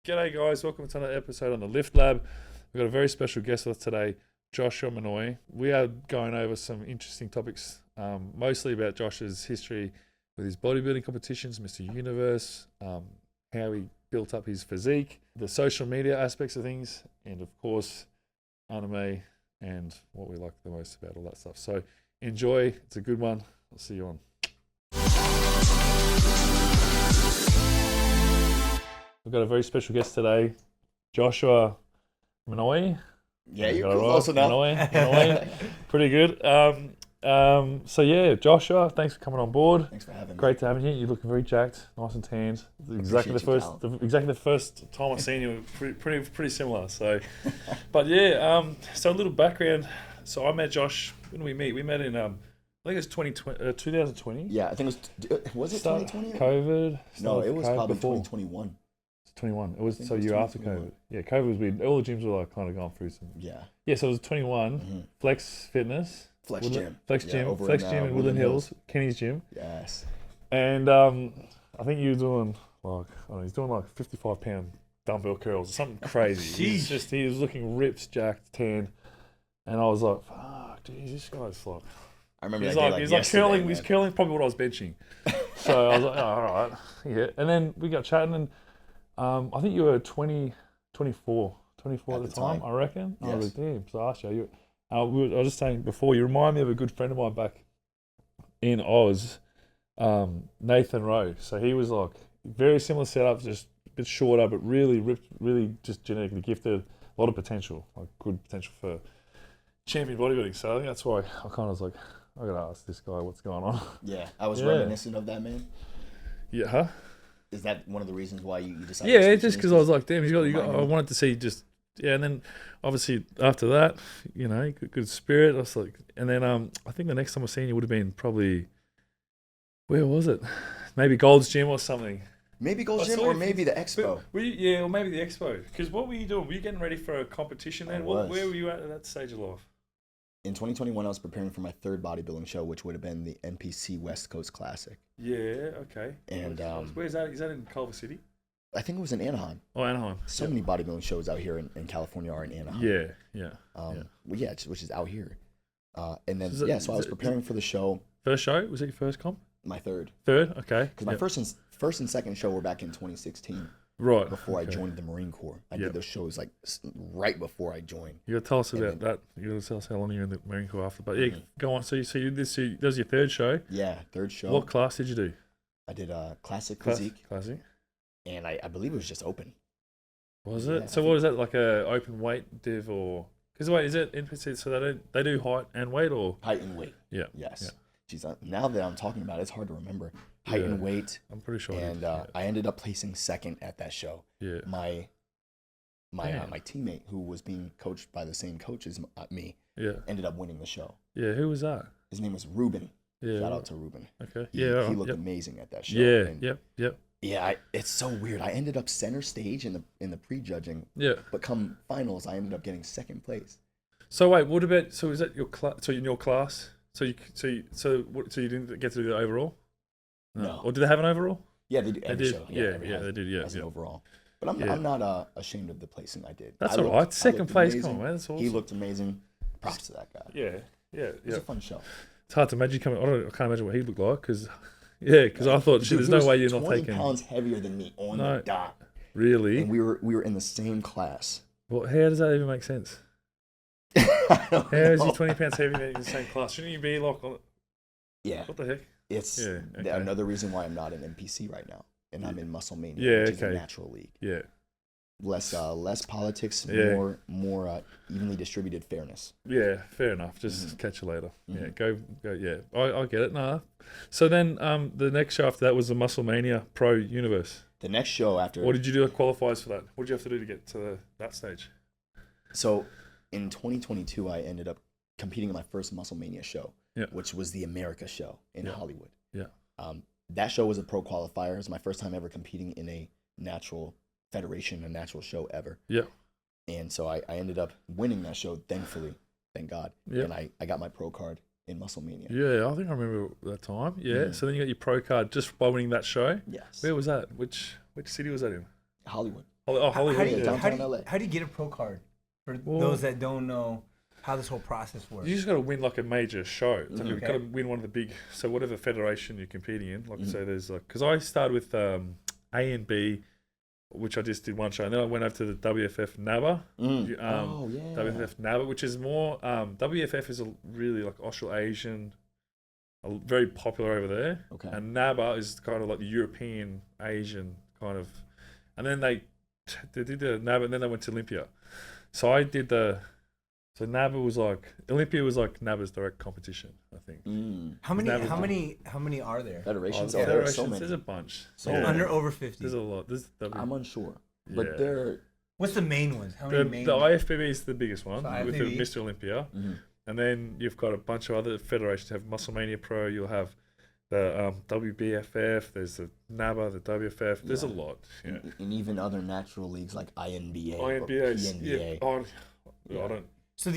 G'day guys, welcome to another episode on the Lift Lab. We've got a very special guest with us today, Joshua Manoi. We are going over some interesting topics, mostly about Josh's history with his bodybuilding competitions, Mr. Universe, how he built up his physique, the social media aspects of things, and of course, anime and what we like the most about all that stuff. So enjoy, it's a good one. I'll see you on. We've got a very special guest today, Joshua Manoi. Yeah, you're close enough. Manoi. Pretty good. So yeah, Joshua, thanks for coming on board. Thanks for having me. Great to have you. You're looking very jacked, nice and tanned. Exactly the first time I've seen you. Pretty similar. So, but yeah. So a little background. So I met Josh. When did we meet? We met in I think it was 2020. Yeah, I think it was it 2020? COVID. No, it was probably before. 2021. 21. It was so year after COVID. Yeah, COVID was weird. All the gyms were like kind of going through some. Yeah. Yeah, so it was 21. Mm-hmm. Flex Fitness. Flex Gym. Yeah, Flex Gym in Woodland Hills. Kenny's gym. Yes. And I think you were doing like, I don't know, he's doing like 55-pound dumbbell curls or something crazy. He was looking ripped, jacked, tan. And I was like, fuck, dude, this guy's like. I remember he's curling probably what I was benching. So I was like, oh, all right. Yeah. And then we got chatting and I think you were 24 at the time, I reckon. Yes. I was like, damn. So I asked you, I was just saying before, you remind me of a good friend of mine back in Oz, Nathan Rowe. So he was like very similar setup, just a bit shorter, but really ripped, really just genetically gifted, a lot of potential, like good potential for champion bodybuilding. So I think that's why I kind of was like, I gotta ask this guy what's going on. Yeah, I was reminiscent of that, man. Yeah, huh? Is that one of the reasons why you decided? Yeah, just because I was like, damn, I wanted to see just, yeah, and then obviously after that, you know, good spirit. I was like, and then I think the next time I seen you would have been probably, where was it? Maybe Gold's Gym or something. Maybe Gold's Gym or maybe the Expo. Or maybe the Expo. Because what were you doing? Were you getting ready for a competition then? Where were you at that stage of life? In 2021, I was preparing for my third bodybuilding show, which would have been the NPC West Coast Classic. Yeah, okay. And where's that? Is that in Culver City? I think it was in Anaheim. Oh, Anaheim. So many bodybuilding shows out here in California are in Anaheim. Yeah. Which is out here. And then, so I was preparing for the show. First show? Was it your first comp? My third. Third? Okay. Because my first and second show were back in 2016. Right. Before I joined the Marine Corps. I did those shows like right before I joined. You got to tell us about that. You got to tell us how long you were in the Marine Corps after. But yeah, go on. So that was your third show? Yeah, third show. What class did you do? I did Classic Physique. Classic. And I believe it was just open. Was it? So what is that, like a open weight div or? Because wait, is it NPC? So they do height and weight or? Height and weight. Yeah. Yes. Yeah. Geez, now that I'm talking about it, it's hard to remember. Height and weight. I'm pretty sure. And I ended up placing second at that show. Yeah. My teammate, who was being coached by the same coach as me, ended up winning the show. Yeah. Who was that? His name was Ruben. Yeah. Shout out to Ruben. Okay. He looked amazing at that show. Yeah. And Yep. Yeah, it's so weird. I ended up center stage in the prejudging. Yeah. But come finals, I ended up getting second place. So wait, what about? So is that your class? So in your class? So you didn't get to do the overall? No. Or did they have an overall? Yeah, they did. They did. They did. Yeah, as an overall. But I'm not ashamed of the placing I did. That's all right. Second place, come on, man. That's awesome. He looked amazing. Props to that guy. Yeah. It was a fun show. It's hard to imagine coming. I can't imagine what he looked like because I thought, there's no way you're not taking. 20 pounds heavier than me on the dot. Really? And we were in the same class. Well, how does that even make sense? How is he 20 pounds heavier in the same class? Shouldn't you be like on? Yeah. What the heck? It's another reason why I'm not in NPC right now, and I'm in Musclemania, which is a natural league. Yeah. Less politics, more evenly distributed fairness. Yeah, fair enough. Just catch you later. Yeah, go. Yeah, I get it. Nah. So then, the next show after that was the Musclemania Pro Universe. The next show after. What did you do to qualifiers for that? What did you have to do to get to that stage? So, in 2022, I ended up competing in my first Musclemania show, which was the America show in Hollywood. Yeah. That show was a pro qualifier. It was my first time ever competing in a natural federation, a natural show ever. Yeah. And so I ended up winning that show, thankfully, thank God. Yeah. And I got my pro card in Musclemania. Yeah, I think I remember that time. Yeah. So then you got your pro card just by winning that show. Yes. Where was that? Which city was that in? Hollywood. Hollywood. How do you get a pro card? For those that don't know how this whole process works. You just got to win like a major show. So you've got to win one of the big. So whatever federation you're competing in, like so there's like because I started with A and B, which I just did one show, and then I went over to the WFF NABA. WFF NABA, which is more WFF is a really like Australasian, very popular over there. Okay. And NABA is kind of like the European Asian kind of, and then they did the NABA, and then they went to Olympia. So I did the. So NABA was like Olympia was like NABA's direct competition, I think. How many are there? Federations? There are so many. There's a bunch. So under over 50. There's a lot. I'm unsure, but they're. What's the main ones? How many The IFBB is the biggest one with the IFBB. Mr. Olympia, and then you've got a bunch of other federations. You have Musclemania Pro. You'll have the WBFF. There's the NABA, the WFF. There's a lot. Yeah. And even other natural leagues like INBA, INBA. or PNBA. I don't. So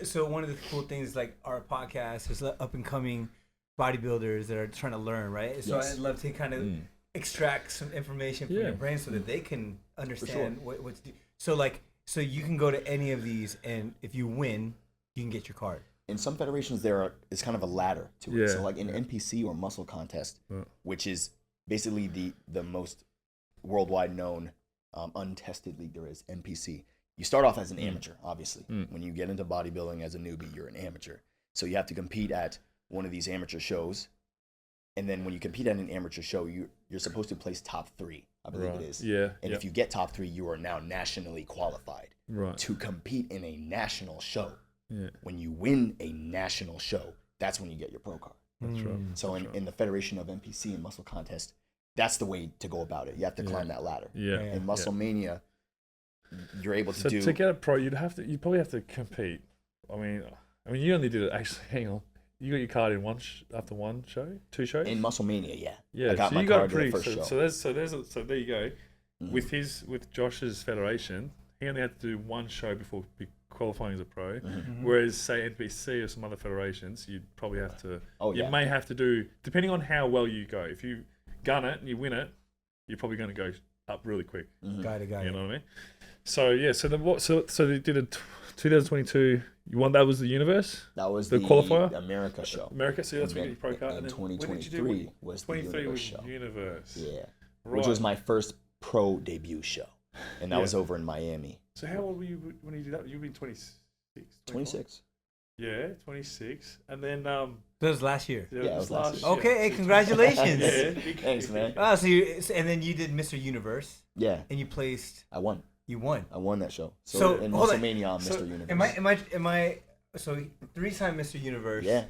so one of the cool things like our podcast is up and coming bodybuilders that are trying to learn, right? So I'd love to kind of extract some information from your brain so that they can understand what's so you can go to any of these, and if you win, you can get your card. In some federations, it's kind of a ladder to it. So like in NPC or Muscle Contest, which is basically the most worldwide known untested league there is, NPC. You start off as an amateur, obviously. When you get into bodybuilding as a newbie, you're an amateur. So you have to compete at one of these amateur shows. And then when you compete at an amateur show, you're supposed to place top 3, I believe it is. Yeah. And if you get top 3, you are now nationally qualified to compete in a national show. Yeah. When you win a national show, that's when you get your pro card. That's right. So in the Federation of NPC and Muscle Contest, that's the way to go about it. You have to climb that ladder. Yeah. In Musclemania, you're able to do. So to get a pro, you'd probably have to compete. I mean, you only did it actually. Hang on, you got your card in after one show, 2 shows. In Musclemania, yeah. Yeah, I got my card the first show. So there you go. With Josh's federation, he only had to do 1 show before qualifying as a pro. Whereas say NPC or some other federations, you'd probably have to. You may have to do, depending on how well you go. If you gun it and you win it, you're probably going to go up really quick. Got it. You know what I mean? So yeah, so they did a 2022. You won. That was the universe. That was the qualifier. America show. America. So that's when you get your pro card. And 2023 was the universe show. Universe. Yeah, which was my first pro debut show, and that was over in Miami. So how old were you when you did that? You've been 26. 26. Yeah, 26, and then that was last year. Yeah, it was last year. Okay, congratulations. Thanks, man. So and then you did Mr. Universe. Yeah. And you placed. I won. You won. I won that show. So in Musclemania, I'm Mr. Universe. Am I? So 3-time Mr. Universe. Yeah.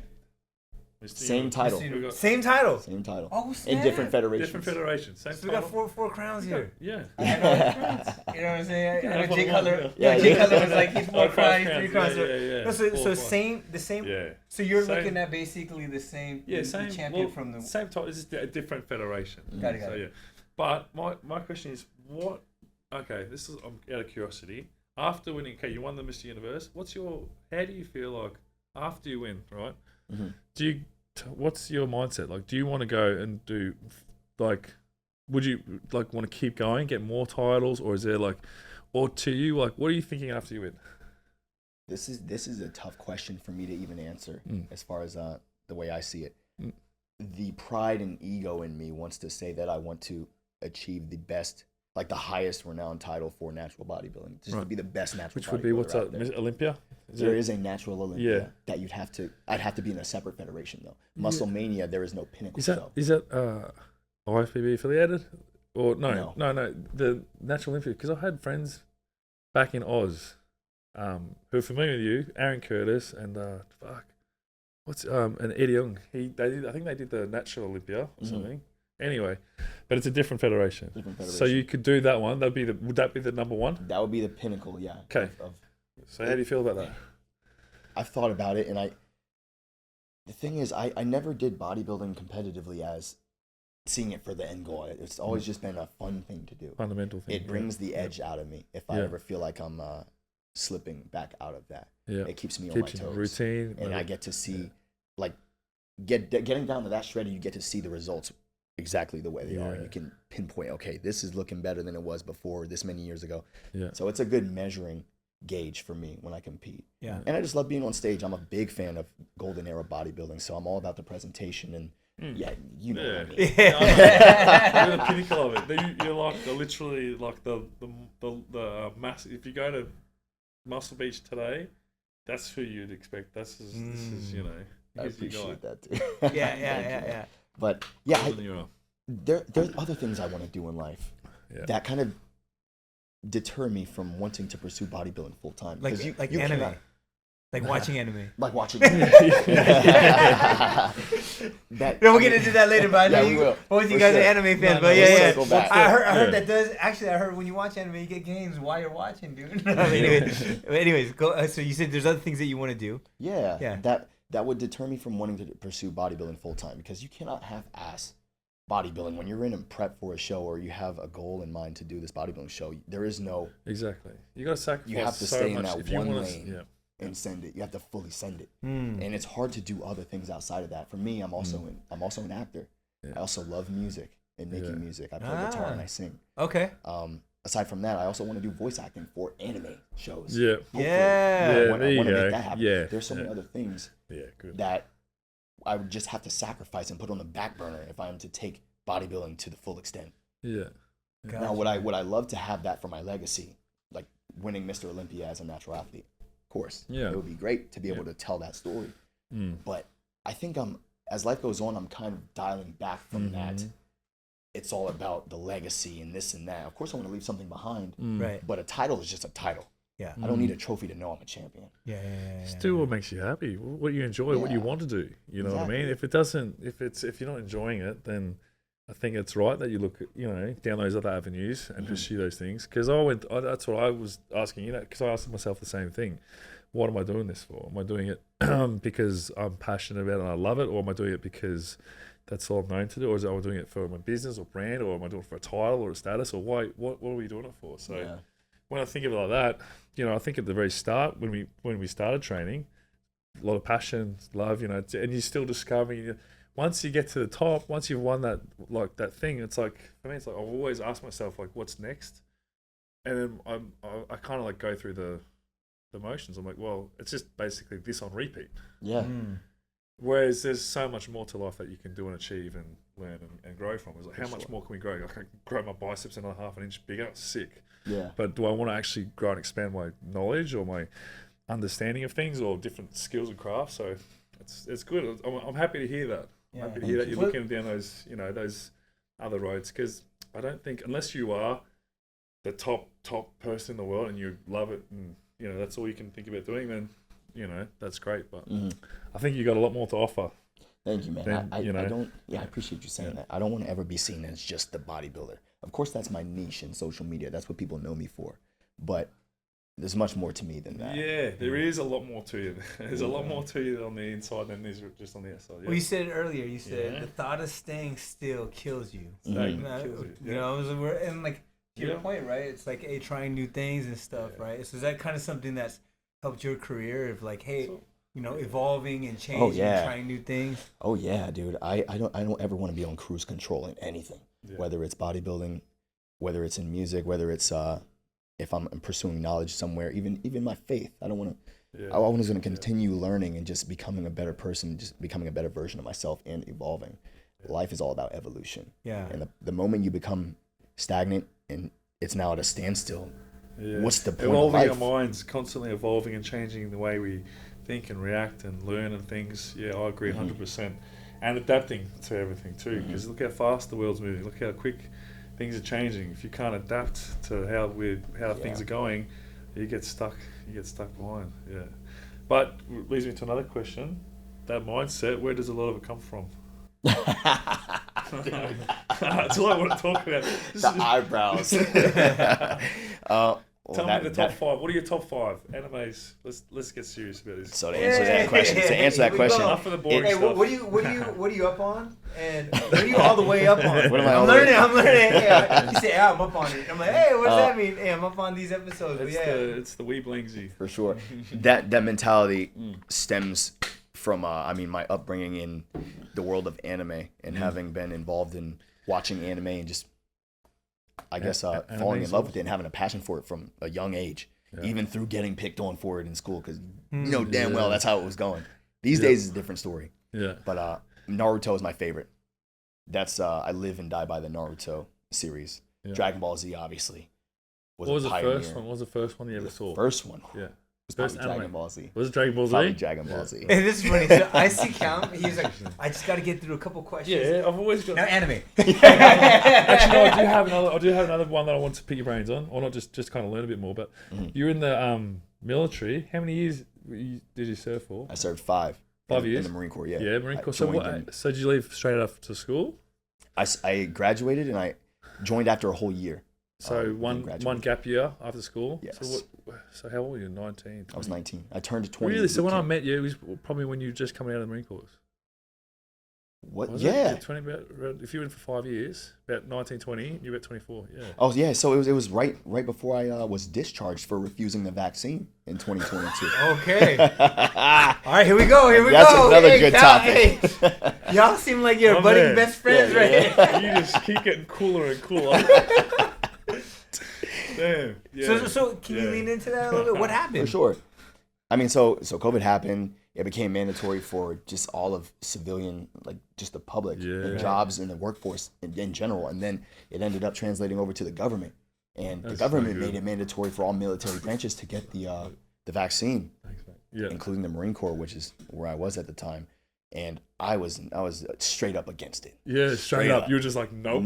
Same title. Same title. Same title. Oh, snap. In different federations. Different federations. Same so we got four crowns here. Yeah. You know what I'm saying? I know Jay Cutler. Yeah, Jay Cutler was like he's 4 crowns, 3 crowns. Yeah. So the same. Yeah. So you're looking at basically the same. Yeah, same. The champion from the same title. This is a different federation. Got it. Yeah. But my question is what? Okay, this is out of curiosity. After winning, you won the Mr. Universe. How do you feel like after you win, right? What's your mindset? Like, do you want to go and do, like, would you like want to keep going, get more titles, or is there like, or to you, like, what are you thinking after you win? This is a tough question for me to even answer as far as the way I see it. The pride and ego in me wants to say that I want to achieve the best, like the highest renowned title for natural bodybuilding, just to be the best natural. Which would be what's up, Olympia? There is a natural Olympia that I'd have to be in a separate federation though. Musclemania, there is no pinnacle show. Is that IFBB affiliated or no? The natural Olympia, because I had friends back in Oz who are familiar with you, Aaron Curtis and and Eddie Young. I think they did the natural Olympia or something. Anyway, but it's a different federation. So you could do that one. Would that be the number one? That would be the pinnacle, yeah. Okay. So how do you feel about that? I've thought about it, and the thing is, I never did bodybuilding competitively as seeing it for the end goal. It's always just been a fun thing to do. Fundamental thing. It brings the edge out of me if I ever feel like I'm slipping back out of that. Yeah. It keeps me on my toes. Routine. And I get to see, like, getting down to that shredder, you get to see the results exactly the way they are. You can pinpoint, okay, this is looking better than it was before this many years ago. Yeah. So it's a good measuring gauge for me when I compete. Yeah. And I just love being on stage. I'm a big fan of golden era bodybuilding, so I'm all about the presentation and you know what I mean. You're the pinnacle of it. You're like literally like the mass. If you go to Muscle Beach today, that's who you'd expect. This is you know. I appreciate that too. Yeah. But there's other things I want to do in life that kind of deter me from wanting to pursue bodybuilding full time. Like anime. Like watching anime. Like watching. We'll get into that later, but I know we will. Both you guys are anime fans, but I heard that does actually. I heard when you watch anime, you get gains while you're watching, dude. anyways, go. So you said there's other things that you want to do. Yeah. That would deter me from wanting to pursue bodybuilding full time, because you cannot half-ass bodybuilding when you're in and prep for a show or you have a goal in mind to do this bodybuilding show. There is no exactly. You got to sacrifice. You have to so stay much in that if you one want lane and send it. You have to fully send it, and it's hard to do other things outside of that. For me, I'm also an actor. Yeah. I also love music and making music. I play guitar and I sing. Okay. Aside from that, I also want to do voice acting for anime shows. Yeah. I want to make that happen. Yeah. There's so many other things that I would just have to sacrifice and put on the back burner if I am to take bodybuilding to the full extent. Yeah. Gotcha. Now, would I love to have that for my legacy, like winning Mr. Olympia as a natural athlete? Of course. Yeah. It would be great to be able to tell that story. But I think as life goes on, I'm kind of dialing back from that. It's all about the legacy and this and that. Of course, I want to leave something behind. Right. But a title is just a title. Yeah. I don't need a trophy to know I'm a champion. Yeah. Still, what makes you happy, what you enjoy, what you want to do. You know what I mean? If you're not enjoying it, then I think it's right that you look, down those other avenues and pursue those things. Because that's what I was asking, because I asked myself the same thing. What am I doing this for? Am I doing it because I'm passionate about it and I love it, or am I doing it because that's all I'm known to do, or am I doing it for my business or brand, or am I doing it for a title or a status, or why? What are we doing it for? So when I think of it like that, I think at the very start when we started training, a lot of passion, love, and you're still discovering. Once you get to the top, once you've won that thing, it's like, for me, it's like I always ask myself, like, what's next? And then I kind of like go through the motions. I'm like, well, it's just basically this on repeat. Yeah. Whereas there's so much more to life that you can do and achieve and learn and grow from. It's like, how much more can we grow? I can grow my biceps another half an inch bigger. Sick. Yeah. But do I want to actually grow and expand my knowledge or my understanding of things or different skills and crafts? So it's good. I'm happy to hear that. I'm happy to hear that you're looking down those those other roads, because I don't think, unless you are the top person in the world and you love it and that's all you can think about doing, then that's great. But I think you got a lot more to offer. Thank you, man. I appreciate you saying that. I don't want to ever be seen as just the bodybuilder. Of course, that's my niche in social media. That's what people know me for. But there's much more to me than that. Yeah, there is a lot more to you. There's a lot more to you on the inside than there's just on the outside. Yeah. Well, you said it earlier. You said the thought of staying still kills you. Kills you. And like to your point, right? It's like trying new things and stuff, right? So is that kind of something that's helped your career of like, hey, evolving and changing, and trying new things? Oh yeah, dude. I don't ever want to be on cruise control in anything, whether it's bodybuilding, whether it's in music, whether it's if I'm pursuing knowledge somewhere, even my faith. I don't want to. I was going to continue learning and just becoming a better person, just becoming a better version of myself and evolving. Life is all about evolution. Yeah. And the moment you become stagnant and it's now at a standstill, what's the point of life? Our minds constantly evolving and changing the way we think and react and learn and things. Yeah, I agree 100%. And adapting to everything too, because look how fast the world's moving. Look how quick things are changing. If you can't adapt to how things are going, you get stuck behind. Yeah. But leads me to another question. That mindset, where does a lot of it come from? That's all I want to talk about. Eyebrows. Tell me the top five. What are your top five animes? Let's get serious about this. So to answer that question, enough of the boring stuff. What are you up on? And what are you all the way up on? What am I I'm learning. Hey, you say, I'm up on it. I'm like, hey, what does that mean? Hey, I'm up on these episodes. It's the wee blingsy. For sure. That mentality stems from my upbringing in the world of anime and having been involved in watching anime and just I guess falling in love with it and having a passion for it from a young age, even through getting picked on for it in school because you know damn well that's how it was going. These days is a different story. Yeah. But Naruto is my favorite. That's I live and die by the Naruto series. Yeah. Dragon Ball Z obviously. What was the first one? What was the first one you ever saw? First one. Yeah. First Dragon Ball Z. Was it Dragon Ball Z? Probably Dragon Ball Z. Hey, this is funny. So I see Calum. He's like, I just got to get through a couple questions. Yeah, I've always got. Now anime. Actually, no, I do have another one that I want to pick your brains on, or not just kind of learn a bit more. But you're in the military. How many years did you serve for? I served 5. 5 years in the Marine Corps. Yeah. Yeah, Marine Corps. So did you leave straight after school? I graduated and I joined after a whole year. So one gap year after school. Yes. So how old were you? 19. 20? I was 19. I turned 20. Really? So when I met you, it was probably when you were just coming out of the Marine Corps. What? Was yeah. It? If you went for 5 years, about 19, 20, you were about 24. Yeah. Oh yeah. So it was right before I was discharged for refusing the vaccine in 2022. Okay. All right, here we go. That's another good topic. Hey, y'all seem like you're budding best friends right here. You just keep getting cooler and cooler. Damn. Yeah. So can you lean into that a little bit? What happened? For sure. I mean, so COVID happened. It became mandatory for just all of civilian, like just the public, the jobs and the workforce in general. And then it ended up translating over to the government. And the government made it mandatory for all military branches to get the vaccine, including the Marine Corps, which is where I was at the time. And I was straight up against it. Yeah, straight up. You were just like, nope.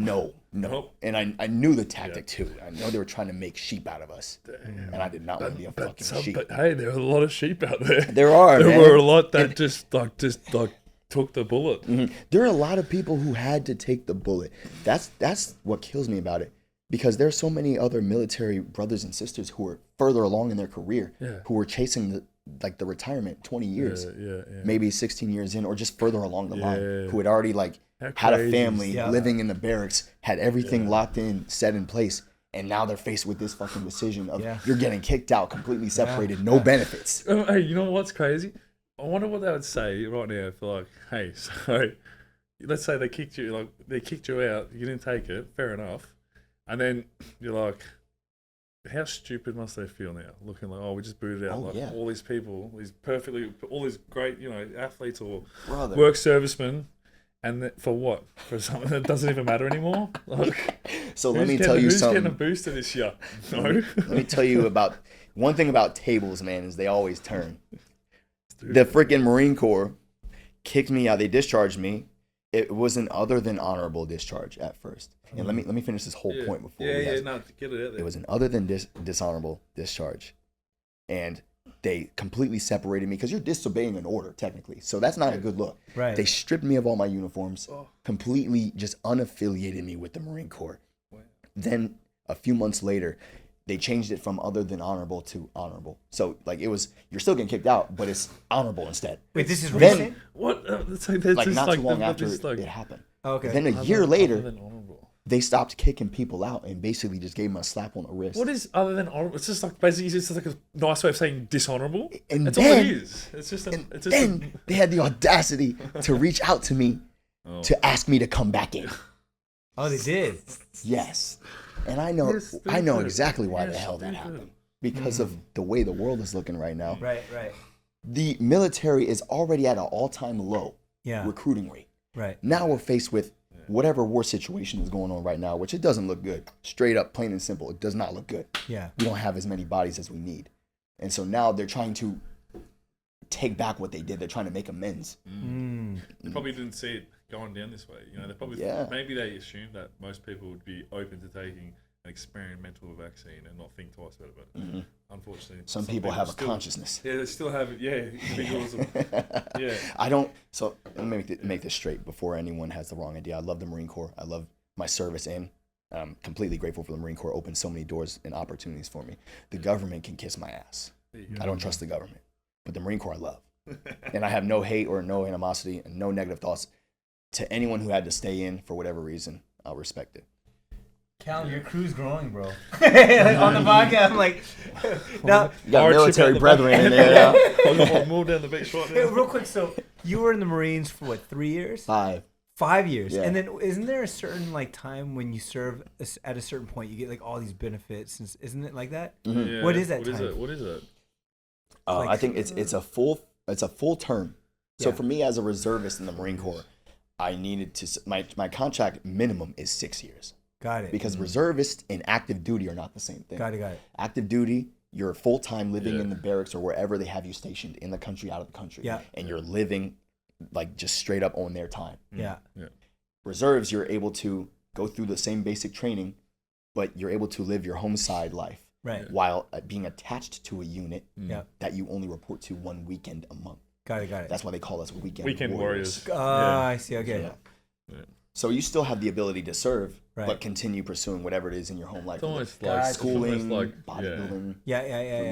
No. And I knew the tactic too. I know they were trying to make sheep out of us. Damn. And I did not want to be a fucking sheep. But hey, there are a lot of sheep out there. There were a lot that just took the bullet. Mm-hmm. There are a lot of people who had to take the bullet. That's what kills me about it. Because there's so many other military brothers and sisters who are further along in their career, who were chasing the retirement 20 years, maybe 16 years in, or just further along the line, who had already had a family, living in the barracks, had everything locked in, set in place, and now they're faced with this fucking decision of you're getting kicked out, completely separated, no benefits. Hey, you know what's crazy? I wonder what they would say right now for hey, so let's say they kicked you out, you didn't take it, fair enough, and then you're like, how stupid must they feel now? Looking like, we just booted out all these people, all these great, athletes or work servicemen, and for what? For something that doesn't even matter anymore? So let me tell you something. Who's getting a booster this year? No. Let me tell you about one thing about tables, man, is they always turn. The freaking Marine Corps kicked me out. They discharged me. It was an other than honorable discharge at first. And let me finish this whole point before get it out there. It was an other than dishonorable discharge. And they completely separated me because you're disobeying an order, technically. So that's not a good look. Right. They stripped me of all my uniforms, completely just unaffiliated me with the Marine Corps. Wow. Then a few months later, they changed it from other than honorable to honorable. So you're still getting kicked out, but it's honorable instead. Wait, this is recent? What? Not too long after it happened. Okay. Then a year later, they stopped kicking people out and basically just gave them a slap on the wrist. What is other than honorable? It's just basically it's a nice way of saying dishonorable. And that's then, all it is. It's just they had the audacity to reach out to me to ask me to come back in. Oh, they did? Yes. And I know exactly why the hell that happened. Because of the way the world is looking right now. Right. The military is already at an all-time low recruiting rate. Right. Now we're faced with whatever war situation is going on right now, which it doesn't look good. Straight up, plain and simple, it does not look good. Yeah. We don't have as many bodies as we need. And so now they're trying to take back what they did. They're trying to make amends. They probably didn't see it going down this way. They probably maybe they assumed that most people would be open to taking an experimental vaccine and not think twice about it. But unfortunately, some people have a consciousness. Yeah, they still have it. Yeah, individuals. I don't. So let me make this straight before anyone has the wrong idea. I love the Marine Corps. I love my service in. I'm completely grateful for the Marine Corps. Opened so many doors and opportunities for me. The government can kiss my ass. I don't trust the government, but the Marine Corps I love, and I have no hate or no animosity and no negative thoughts to anyone who had to stay in for whatever reason. I'll respect it. Calum, your crew's growing, bro. On the podcast, I'm like, Now, you got military brethren in there now. I'll move down the beach right now. Real quick, so you were in the Marines for what, 3 years? 5. 5 years. Yeah. And then isn't there a certain like time when you serve at a certain point you get like all these benefits? Isn't it like that? Mm-hmm. Yeah. What is that time? What is it? I think it's a full term. So Yeah. for me as a reservist in the Marine Corps, I needed to my contract minimum is 6 years. Got it. Because reservist and active duty are not the same thing. Got it. Active duty, you're full time living in the barracks or wherever they have you stationed in the country, out of the country. Yeah. And you're living like just straight up on their time. Yeah. Reserves, you're able to go through the same basic training, but you're able to live your homicide life. Right. While being attached to a unit Yeah. that you only report to one weekend a month. Got it. That's why they call us weekend warriors. I see. Okay. Yeah. So you still have the ability to serve, Right. but continue pursuing whatever it is in your home life. It's almost like schooling, like bodybuilding. Yeah.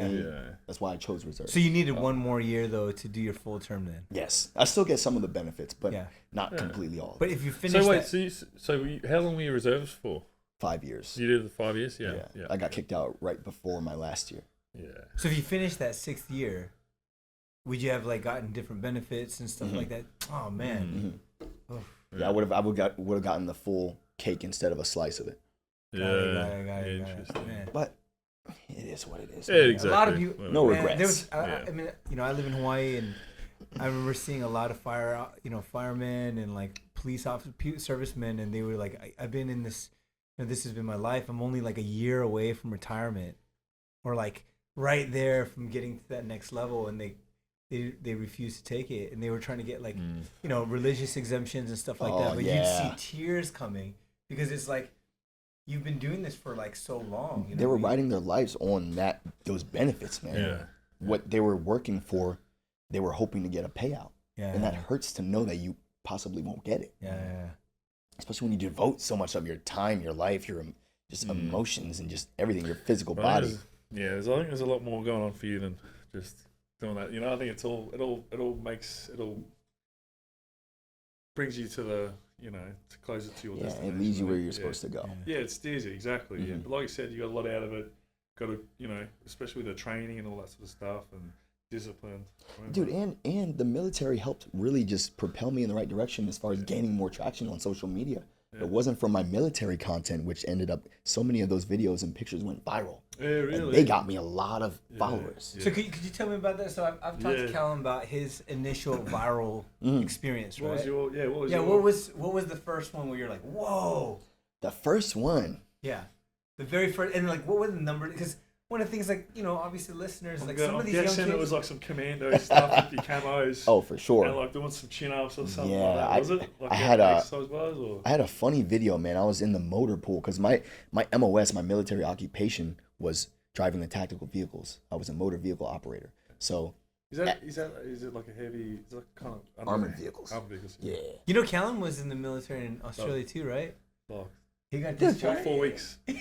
For me, that's why I chose reserve. So you needed one more year though to do your full term then. Yes, I still get some of the benefits, but Yeah. not completely all. But if you finish So wait, that, how long were you reserves for? 5 years. You did it 5 years? Yeah. I got kicked out right before my last year. Yeah. so if you finish that 6th year, would you have like gotten different benefits and stuff like that? Oh man. Mm-hmm. Yeah, I would have gotten the full cake instead of a slice of it. Got it. Interesting. Man. But it is what it is. Yeah, exactly. A lot of you, No man, regrets. I mean, I live in Hawaii, and I remember seeing a lot of firemen and like police officers, servicemen, and they were like, I've been in this, this has been my life. I'm only like a year away from retirement, or like right there from getting to that next level, and they refused to take it, and they were trying to get like religious exemptions and stuff like that. But you'd see tears coming because it's like you've been doing this for like so long. They were writing their lives on those benefits, man. Yeah. What they were working for, they were hoping to get a payout. Yeah. And that hurts to know that you possibly won't get it. Yeah. Especially when you devote so much of your time, your life, your just emotions and just everything, your physical body. I think there's a lot more going on for you than just doing that. I think it all brings you to the, to closer to your destination. It leads you where you're supposed to go. Yeah, it steers you, exactly. Yeah. But like you said, you got a lot out of it. Got to, especially with the training and all that sort of stuff and discipline. Dude, and the military helped really just propel me in the right direction as far as gaining more traction on social media. Yeah. It wasn't from my military content, which ended up, so many of those videos and pictures went viral. Yeah, really? And they got me a lot of followers. So could you tell me about that? So I've talked to Callum about his initial viral experience, right? What was the first one where you're like, whoa? The first one? Yeah. The very first, and like, what were the numbers? Because one of the things, like, obviously listeners, like some of these young kids. It was like some commando stuff with your camos. Oh, for sure. And like doing some chin-ups or something like that. Was it? Like I had a funny video, man. I was in the motor pool because my MOS, my military occupation, was driving the tactical vehicles. I was a motor vehicle operator. So is it like a heavy? Is it like kind of armored vehicles? Armored vehicles. Yeah. Callum was in the military in Australia too, right? Oh. He got discharged 4 weeks. Dude,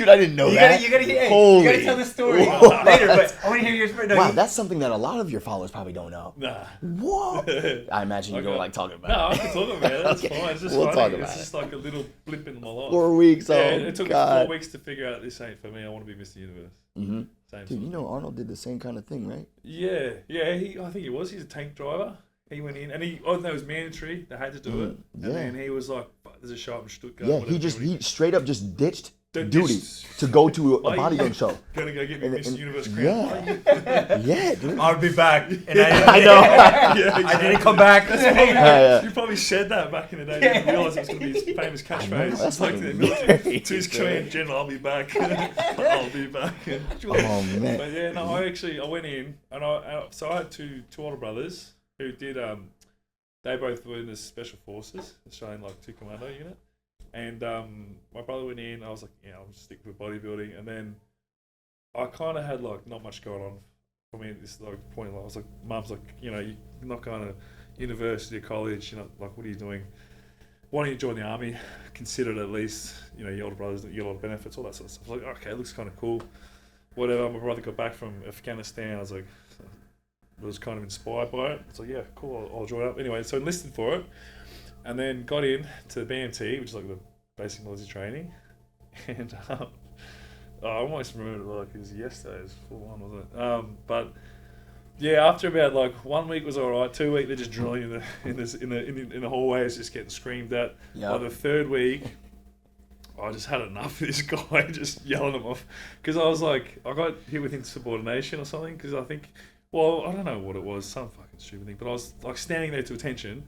I didn't know that. You gotta tell the story later, but I want to hear yours first. Wow, that's something that a lot of your followers probably don't know. Nah. What? I imagine you don't like talking about it. No, I can talk about it. That's fine. It's just funny. It's just like a little blip in my life. 4 weeks. It took me 4 weeks to figure out this ain't for me. I want to be Mr. Universe. Mm-hmm. Dude, Arnold did the same kind of thing, right? Yeah. I think he was. He's a tank driver. He went in, and it was mandatory. They had to do it. And then he was like, there's a shop in Stuttgart. Yeah, he straight up just ditched duty to go to a bodybuilding show. Gonna go get me Mr. Universe crown. Yeah, dude. I'll be back. And I know. I didn't come back. You probably said that back in the day. You didn't realise it was going to be his famous catchphrase. That's like the military. To his command general, I'll be back. I'll be back. Oh, man. But yeah, no, I went in, and so I had two older brothers who did, they both were in the Special Forces, Australian 2 Commando unit. And my brother went in, I was like, I'll just stick with bodybuilding. And then I kind of had not much going on for me at this point. I was like, Mum's like, you're not going to university or college, what are you doing? Why don't you join the army? Consider it at least, your older brothers, you get a lot of benefits, all that sort of stuff. I was like, okay, it looks kind of cool. Whatever, my brother got back from Afghanistan, I was like, was kind of inspired by it. It's like, yeah, cool, I'll join up. Anyway, so enlisted for it, and then got in to the BMT, which is like the basic military training, and I almost remember it like it was yesterday. It was full on, wasn't it? But yeah, after about like 1 week was alright. 2 weeks they're just drilling in the hallways, just getting screamed at. Yep. By the third week, I just had enough of this guy just yelling him off because I was like, I got hit with insubordination or something because I think, well, I don't know what it was, some fucking stupid thing, but I was like standing there to attention.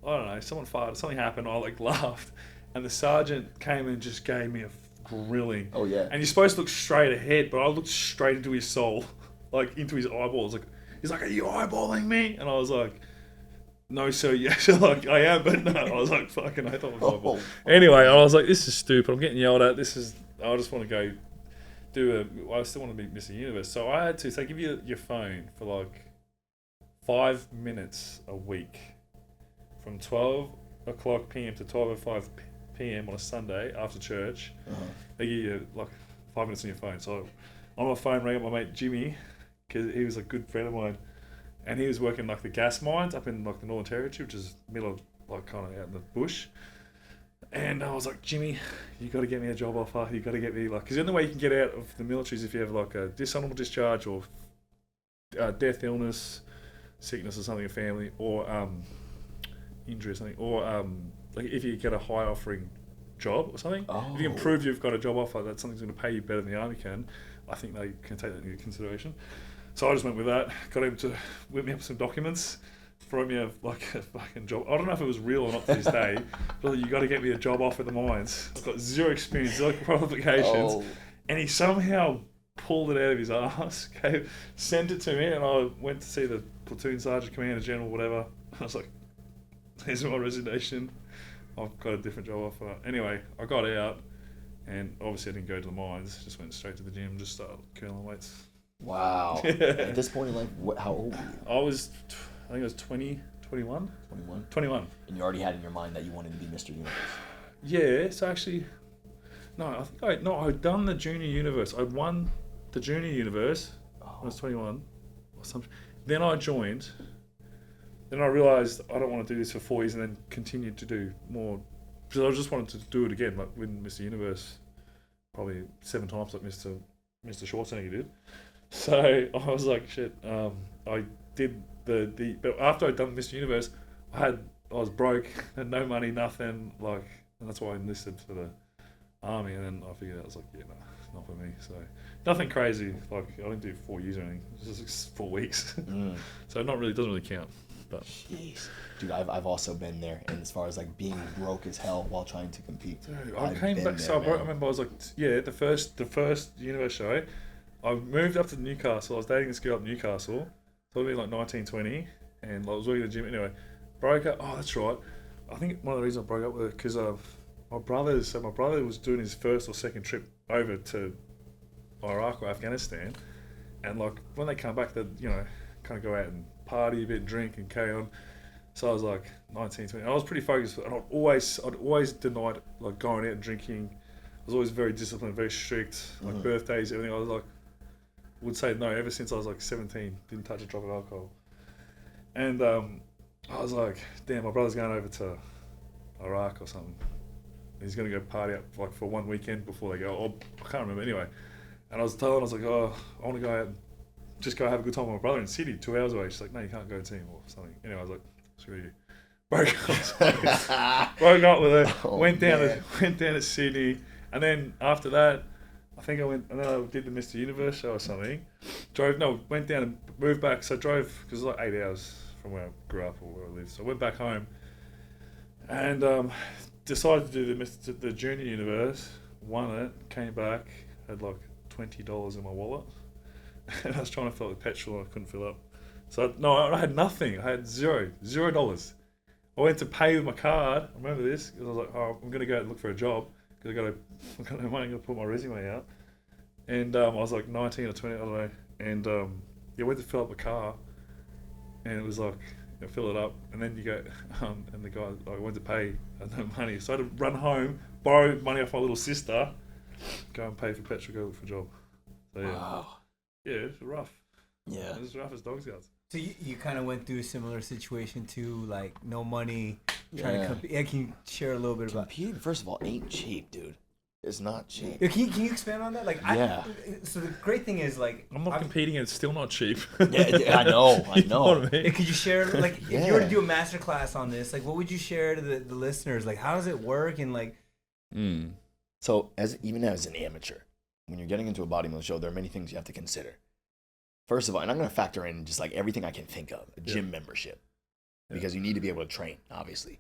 I don't know, someone farted, something happened. I like laughed, and the sergeant came and just gave me a grilling. Oh yeah. And you're supposed to look straight ahead, but I looked straight into his soul, like into his eyeballs. Like he's like, "Are you eyeballing me?" And I was like, "No, sir, yes." Like I am, but no. I was like, "Fucking," I thought it was eyeballing. Anyway, I was like, "This is stupid. I'm getting yelled at. This is. I just want to go do I still want to be Mr. Universe." So I had to. So they give you your phone for like 5 minutes a week, from 12:00 p.m. to 12:05 p.m. on a Sunday after church. They give you like 5 minutes on your phone. So on my phone, rang up my mate Jimmy, because he was a good friend of mine, and he was working like the gas mines up in like the Northern Territory, which is middle of like kind of out in the bush. And I was like, Jimmy, you got to get me a job offer. You got to get me like, because the only way you can get out of the military is if you have like a dishonorable discharge or death, illness, sickness or something in family, or injury or something, or like if you get a high offering job or something. Oh. If you can prove you've got a job offer that something's going to pay you better than the army can, I think they can take that into consideration. So I just went with that. Got him to whip me up some documents, throw me a fucking job. I don't know if it was real or not to this day, but you got to get me a job off at the mines. I've got zero experience, zero qualifications, and he somehow pulled it out of his ass. Okay, sent it to me, and I went to see the platoon sergeant, commander general, whatever. I was like, "Here's my resignation. I've got a different job offer." Anyway, I got out, and obviously I didn't go to the mines. Just went straight to the gym, just started curling weights. Wow. Yeah. At this point in life, how old were you? I think I was 20, 21. 21? 21. And you already had in your mind that you wanted to be Mr. Universe. Yeah, so actually, I'd done the Junior Universe. I'd won the Junior Universe when I was 21 or something. Then I joined. Then I realised I don't want to do this for 4 years and then continued to do more. Because I just wanted to do it again, like win Mr. Universe probably 7 times like Mr. Schwarzenegger did. So I was like, shit, I did but after I'd done Mr. Universe, I was broke, had no money, nothing, like, and that's why I enlisted for the army. And then I figured out, I was like, yeah, no, it's not for me. So nothing crazy, like I didn't do 4 years or anything, it was just 4 weeks. So doesn't really count. But jeez, dude, I've also been there, and as far as like being broke as hell while trying to compete. Dude, I came back, so I remember I was like, the first Universe show, I moved up to Newcastle. I was dating this girl up in Newcastle. So it'd be like 19, 20, and I was working at the gym. Anyway, broke up. Oh, that's right. I think one of the reasons I broke up with her because of my brother. So my brother was doing his first or second trip over to Iraq or Afghanistan, and like when they come back, they kind of go out and party a bit, drink and carry on. So I was like 19, 20. And I was pretty focused, and I'd always denied like going out and drinking. I was always very disciplined, very strict. Like birthdays, everything. I was like, would say no ever since I was like 17. Didn't touch a drop of alcohol. And I was like, damn, my brother's going over to Iraq or something. He's going to go party up like for 1 weekend before they go. Oh, I can't remember anyway. And I was like, oh, I want to go out and just go have a good time with my brother in Sydney, 2 hours away. She's like, no, you can't go to him or something. Anyway, I was like, screw you. Broke up with her. Oh, went down to Sydney, and then after that, I think I did the Mr. Universe show or something. Went down and moved back. So I drove, because it was like 8 hours from where I grew up or where I lived. So I went back home and decided to do the Junior Universe, won it, came back, had like $20 in my wallet. And I was trying to fill up with petrol and I couldn't fill up. So I had nothing. I had $0. I went to pay with my card. I remember this because I was like, oh, I'm going to go out and look for a job because I've got no money. I'm going to put my resume out. And I was like 19 or 20, I don't know. And I went to fill up the car, and it was like, fill it up, and then you go, and the guy, I went to pay, I had no money. So I had to run home, borrow money off my little sister, go and pay for petrol, go look for a job. So yeah. Wow. Yeah, it's rough. Yeah. It's rough as dog's guts. So you kind of went through a similar situation too, like no money, trying to compete. Yeah, can you share a little bit about competing? First of all, ain't cheap, dude. It's not cheap. Can you expand on that? Like, yeah. So the great thing is, like, I'm not competing and it's still not cheap. Yeah, I know. You know what I mean? Could you share, like, if you were to do a masterclass on this, like, what would you share to the listeners? Like, how does it work? And like, So even as an amateur, when you're getting into a bodybuilding show, there are many things you have to consider. First of all, and I'm going to factor in just like everything I can think of, a gym membership, because you need to be able to train, obviously.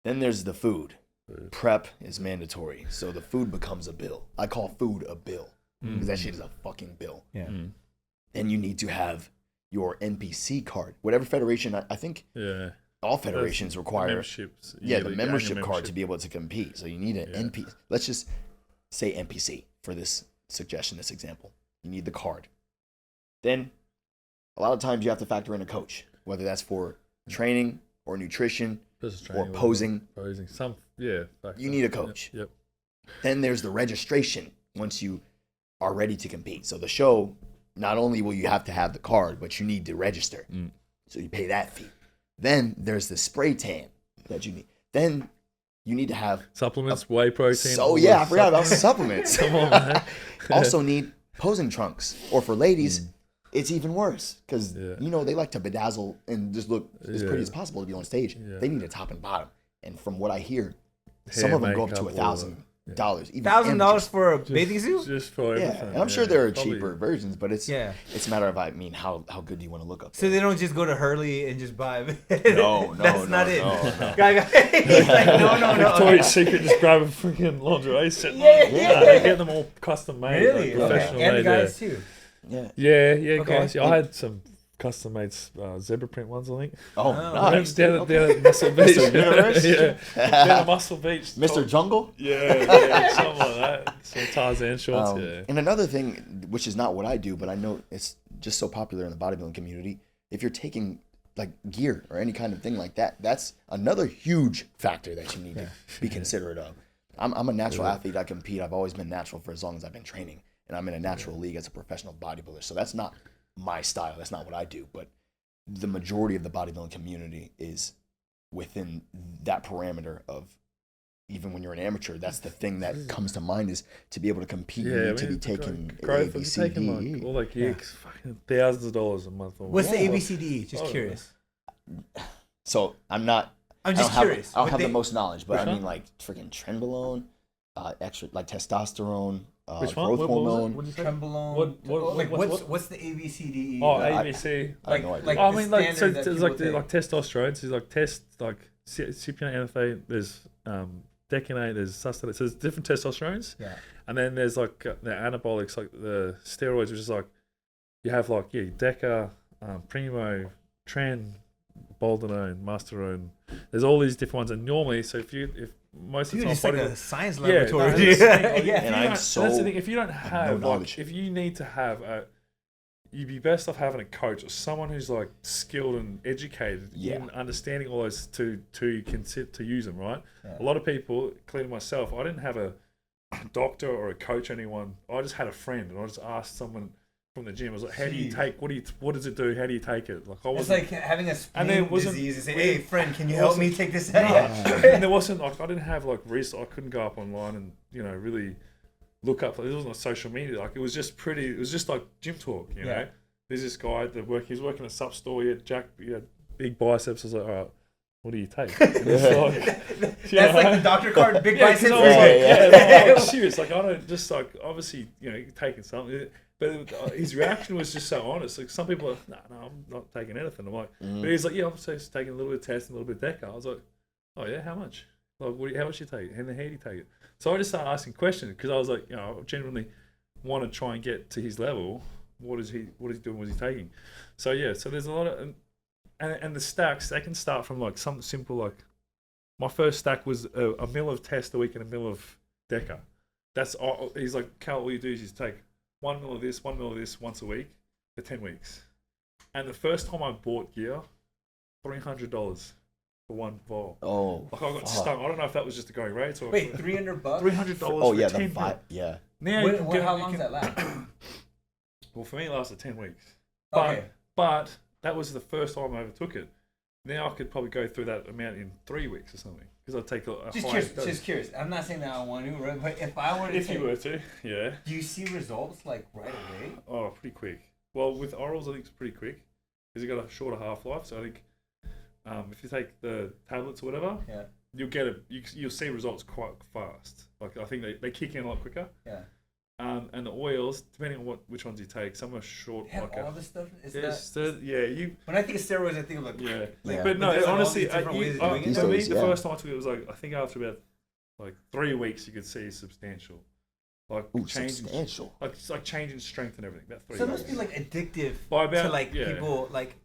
Then there's the food. Prep is mandatory, so the food becomes a bill. I call food a bill because that shit is a fucking bill. Yeah. Then you need to have your NPC card, whatever federation. I think all federations require memberships. The membership card to be able to compete. So you need an NPC. Let's just say NPC for this suggestion, this example. You need the card. Then a lot of times you have to factor in a coach, whether that's for training or nutrition or posing. You need a coach. Yep. Then there's the registration once you are ready to compete. So the show, not only will you have to have the card, but you need to register. So you pay that fee. Then there's the spray tan that you need. Then you need to have supplements, whey protein. So yeah, I forgot about supplements. Come on, man. Also need posing trunks. Or for ladies, it's even worse because they like to bedazzle and just look as pretty as possible to be on stage. They need a top and bottom. And from what I hear, some of them go up to $1,000. $1,000 for a bathing suit? Just for everything. And I'm sure there are cheaper versions, but it's a matter of how good do you want to look up. So they don't just go to Hurley and just buy No, that's not it. No. He's like, no. Victoria's Secret, just grab a freaking lingerie set. They get them all custom made. Really? Like professional And made. the guys too. Yeah, guys. I had some custom made zebra print ones, I think. Oh, nice. Down at Muscle Beach. Down at Muscle Beach. Mr. Jungle? Yeah, something like that. Some Tarzan shorts, And another thing, which is not what I do, but I know it's just so popular in the bodybuilding community, if you're taking like gear or any kind of thing like that, that's another huge factor that you need to be considerate of. I'm a natural athlete. I compete. I've always been natural for as long as I've been training. And I'm in a natural league as a professional bodybuilder. So that's not my style. That's not what I do. But the majority of the bodybuilding community is within that parameter of, even when you're an amateur, that's the thing that comes to mind is to be able to compete. You need to be taking ABCDE. All like fucking thousands of dollars a month. What's the ABCDE? Just curious. So I'm just curious. I don't have the most knowledge, but I mean like freaking trenbolone, extra like testosterone. Which one? Growth hormone. Trenbolone. What's the ABCDE? Oh, ABC. I have no idea. I mean, like, so there's like testosterone. So there's like cypionate NFA. There's decanate. There's sustenance. So there's different testosterones. Yeah. And then there's like the anabolics, like the steroids, which is like you have like Deca, Primo, Tren, Boldenone, Masterone. There's all these different ones, and normally, so if most of the time, it's like a science laboratory. And I'm so. That's the thing. If you don't have, no like, if you need to have you'd be best off having a coach or someone who's like skilled and educated in understanding all those to use them. Right. Yeah. A lot of people, including myself, I didn't have a doctor or a coach or anyone. I just had a friend, and I just asked someone from the gym. I was like, "How do you take? What does it do? How do you take it?" Like, it's like having a spleen disease. And say, "Hey, friend, can you help me take this out?" And there wasn't like I didn't have like I couldn't go up online and really look up. It wasn't on social media. Like it was just pretty. It was just like gym talk. You know, there's this guy that he was working at a sup store. He had big biceps. I was like, all right, what do you take? That's like the doctor card, big biceps. I'm serious. Like I don't just like obviously taking something. But his reaction was just so honest. Like some people are, no, I'm not taking anything. I'm like, but he's like, yeah, I'm just taking a little bit of test and a little bit of Deca. I was like, oh yeah, how much? Like, how much do you take? And then how do you take it? So I just started asking questions because I was like, I genuinely want to try and get to his level. What is he doing? What is he taking? So yeah, so there's a lot of, and the stacks, they can start from like something simple. Like my first stack was a mil of test a week and a mil of Deca. That's all. He's like, Cal, all you do is just take 1 mil of this once a week for 10 weeks. And the first time I bought gear, $300 for one vial. Oh, like I got stung. I don't know if that was just the going rate or. Wait, $300? $300 oh, for yeah, 10 the yeah. Now how long does that last? Well, for me, it lasted 10 weeks. Okay. But that was the first time I ever took it. Now I could probably go through that amount in 3 weeks or something. because I'd take a just high curious. dose. Just curious. I'm not saying that I want to, right? But if I were to, if you were to, yeah. Do you see results like right away? Oh, pretty quick. Well, with orals, I think it's pretty quick because you got a shorter half life. So I think if you take the tablets or whatever, you'll get it. You'll see results quite fast. Like I think they kick in a lot quicker. Yeah. And the oils, depending on which ones you take, some are short. They have all this stuff. You. When I think of steroids, I think of But no, honestly, for me, the Yeah. first time I took it was like I think after about like 3 weeks, you could see substantial. Like substantial. Like it's like changing strength and everything. About 3 So it weeks. must be like addictive By about, to like people like.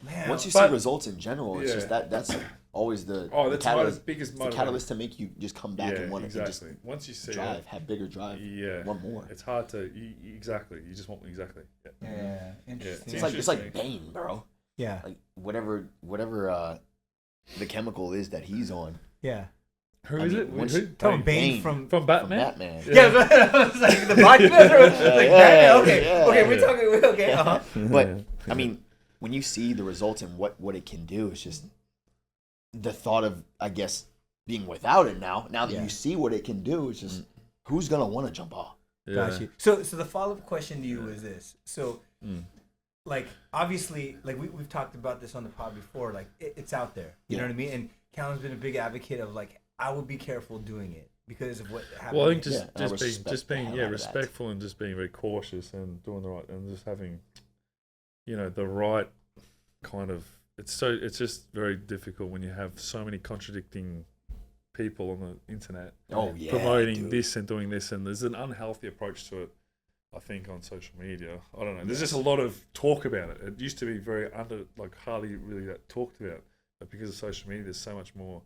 Man, once you see results in general, it's just that's always the that's catalyst, my biggest the catalyst to make you just come back and want to just once you see drive, have bigger drive, want more. It's hard to you just want exactly. Yeah, interesting. It's like Bane, bro. Yeah, like whatever the chemical is that he's on. Yeah. Who is it? Bane from Batman. Yeah, I was like the bodybuilder. Okay, we're talking. Okay, But I mean, when you see the results and what it can do, it's just the thought of, I guess, being without it now that you see what it can do, it's just who's gonna want to jump off? Got you. So the follow-up question to you is this. So like obviously like we've talked about this on the pod before, like it's out there. You know what I mean? And Callum's been a big advocate of like I would be careful doing it because of what happened. Well, I think just being respectful and just being very cautious and doing the right and just having the right kind of it's just very difficult when you have so many contradicting people on the internet promoting this and doing this, and there's an unhealthy approach to it, I think, on social media. I don't know. There's just a lot of talk about it. It used to be very hardly really that talked about, but because of social media, there's so much more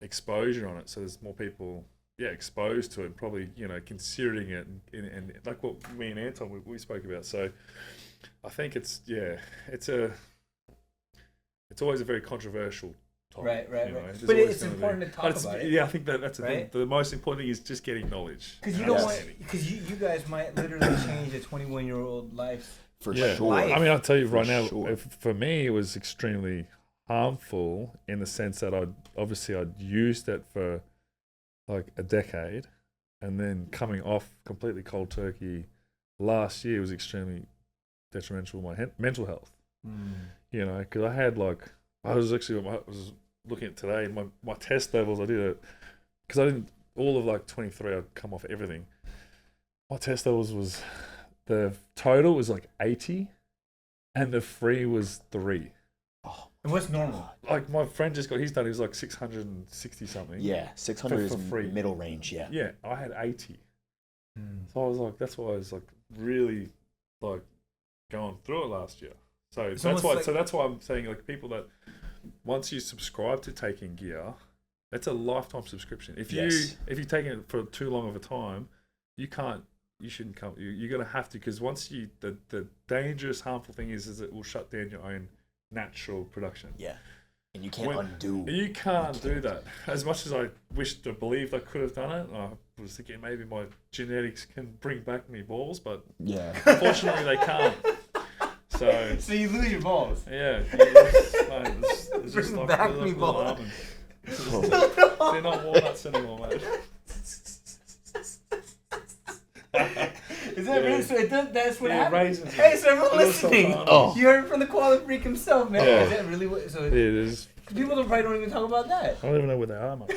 exposure on it. So there's more people, exposed to it, and probably considering it, and like what me and Anton we spoke about. So I think it's always a very controversial topic. Right. But it's important to talk about it. Yeah, I think that's the thing. The most important thing is just getting knowledge. Because you don't want, because you guys might literally change a 21-year-old life. For sure. I mean, I'll tell you right now, for me, it was extremely harmful in the sense that I'd used it for like a decade, and then coming off completely cold turkey last year was extremely detrimental to my mental health. Because I had I was looking at today, my test levels, I did it because I didn't, all of 23 I'd come off everything. My test levels was, the total was 80 and the free was 3. Oh, and what's normal? Like my friend just got his done, he was 660 something. Yeah, 600 for is free. Middle range, yeah. Yeah, I had 80. So I was that's why I was really going through it last year. So that's why I'm saying people that once you subscribe to taking gear, that's a lifetime subscription. If you're taking it for too long of a time, you shouldn't come. You're gonna have to, because once the dangerous, harmful thing is it will shut down your own natural production. Yeah. And you can't undo. You can't do that. As much as I wish to believe I could have done it, I was thinking maybe my genetics can bring back me balls, but unfortunately they can't. So you lose your balls. Yeah. It's just bring back me balls. They're not walnuts anymore, mate. Is that really? So that's what happened? Raisins. Hey, so everyone listening, you heard it from the quality freak himself, man. Yeah. Is that really what? So it is. People probably don't even talk about that. I don't even know where they are, mate.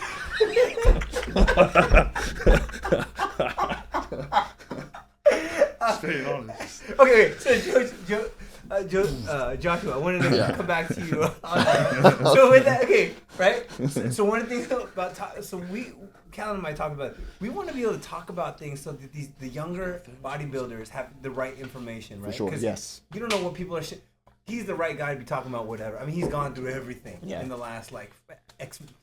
Just being honest. Okay, so Joshua, I wanted to come back to you on that. So with that, right? So one of the things about Calum and I talk about, we want to be able to talk about things so that the younger bodybuilders have the right information, right? For sure, yes. You don't know what people are. He's the right guy to be talking about whatever. I mean, he's gone through everything in the last 8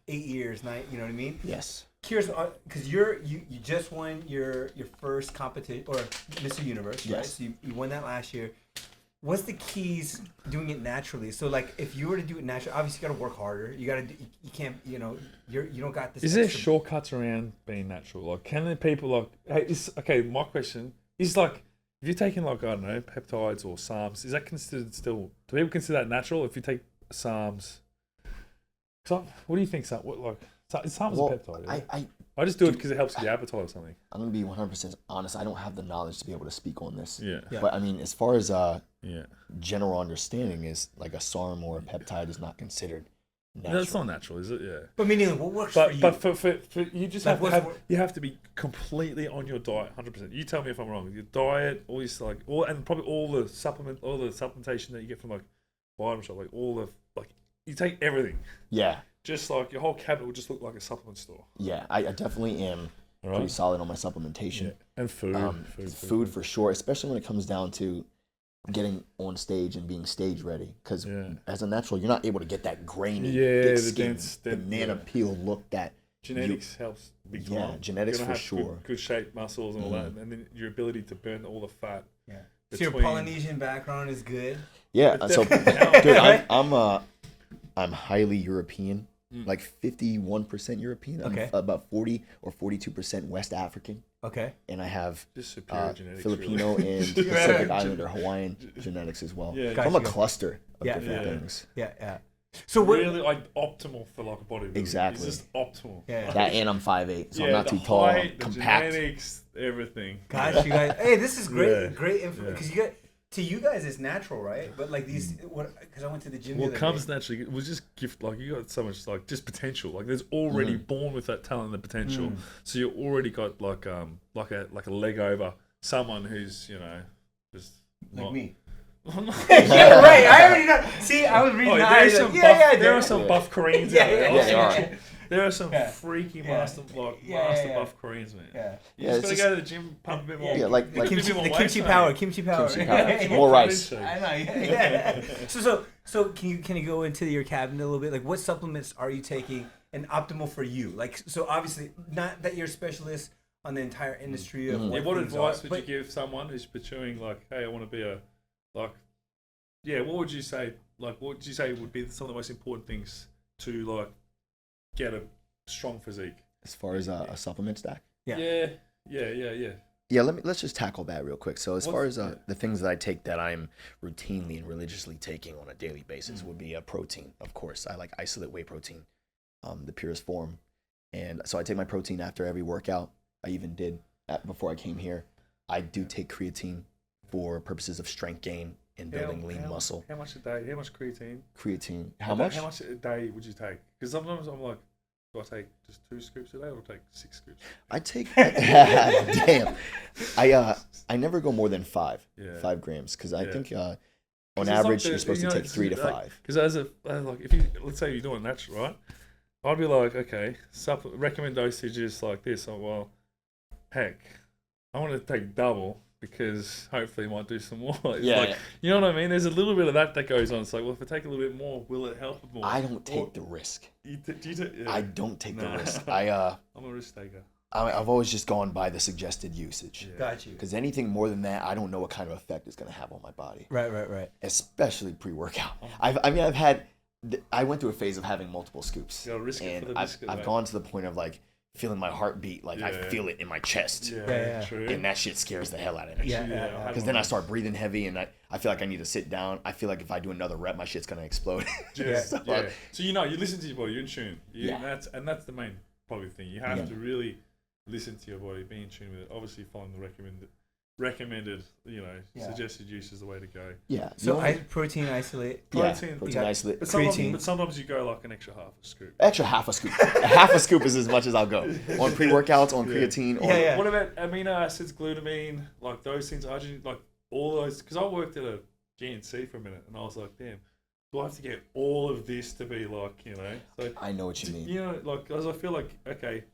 years, 9. You know what I mean? Yes. Curious, because you just won your first competition, or Mr. Universe, right? So you won that last year. What's the keys doing it naturally? So if you were to do it naturally, obviously you got to work harder. You can't, you don't got this. Is there shortcuts around being natural? Can the people okay? My question is if you're taking I don't know, peptides or SARMs, is that considered still? Do people consider that natural if you take SARMs? What do you think? SARMs It's harmless a peptide. Yeah? I just do it because it helps with the appetite or something. I'm gonna be 100% honest. I don't have the knowledge to be able to speak on this. Yeah. But I mean, as far as general understanding is, like a SARM or a peptide is not considered natural. No, it's not natural, is it? Yeah. But meaning, what works for you? But for you just you have to be completely on your diet, 100%. You tell me if I'm wrong. Your diet, and probably all the supplementation that you get from like vitamin shop, like all the you take everything. Yeah. Just like your whole cabinet would just look like a supplement store. Yeah, I definitely am pretty solid on my supplementation. Yeah. And food for sure, especially when it comes down to getting on stage and being stage ready. Because as a natural, you're not able to get that grainy, thick skin, banana peel look that... Genetics helps big time. Yeah, genetics for sure. Good shaped muscles and all that. And then your ability to burn all the fat. Yeah. So your Polynesian background is good? Yeah, so dude, I'm highly European. Like 51% European. I'm about 40 or 42% West African. Okay. And I have just superior genetics, Filipino and Pacific Islander Hawaiian genetics as well. Yeah, so I'm a cluster of different things. Yeah. So really optimal for like a bodybuilder. Exactly. It's just optimal. Yeah. That and I'm 5'8", so I'm not too tall. I'm compact. The genetics, everything. Gosh, you guys. Hey, this is great. Great info. Because to you guys, it's natural, right? But like these, because I went to the gym. It comes naturally. It was just gift. Like you got so much just potential. Like there's already born with that talent and the potential. So you already got like a leg over someone who's just like me. Yeah, right. I already know. See, I was reading there are some buff Koreans out there. There are some freaky master buff Koreans, man. You just gotta go to the gym, pump a bit more. Yeah, like kimchi power. More rice. I know. Yeah. So can you go into your cabinet a little bit? Like, what supplements are you taking and optimal for you? Like, so obviously, not that you're a specialist on the entire industry of what advice would you give someone who's pursuing hey, I want to be what would you say? Like, what would you say would be some of the most important things to get a strong physique? As far as a supplement stack? Yeah. Yeah, let's just tackle that real quick. So as far as the things that I take that I'm routinely and religiously taking on a daily basis would be protein, of course. I like isolate whey protein, the purest form. And so I take my protein after every workout. I even did that before I came here. I do take creatine for purposes of strength gain and building lean muscle. How much a day? How much creatine? Creatine. How much? How much a day would you take? Because sometimes I'm like, do I take just 2 scoops a day or take 6 scoops? I take damn. I never go more than 5 grams because I think on average you're supposed to take 3 to 5. Because if you let's say you're doing natural, right? I'd be like, okay, recommend dosages like this. Oh, well, heck, I want to take double. Because hopefully it might do some more. You know what I mean? There's a little bit of that goes on. It's like, well, if I take a little bit more, will it help more? I don't take the risk. I don't take the risk. I'm a risk taker. I've always just gone by the suggested usage. Yeah. Got you. Because anything more than that, I don't know what kind of effect it's going to have on my body. Right. Especially pre-workout. I went through a phase of having multiple scoops. And I've gone to the point of feeling my heartbeat, I feel it in my chest. True. And that shit scares the hell out of me. Because then I start breathing heavy and I feel like I need to sit down. I feel like if I do another rep, my shit's gonna explode. So you listen to your body, you're in tune. And that's the main probably thing. You have to really listen to your body, be in tune with it. Obviously following the recommended, suggested use is the way to go. Yeah. So protein isolate. Protein isolate. But sometimes you go an extra half a scoop. Half a scoop. Half a scoop is as much as I'll go. On pre-workouts, on creatine. What about amino acids, glutamine, those things? All those, because I worked at a GNC for a minute and I was like, damn, do I have to get all of this to be So I know what you mean. Because I feel like, okay,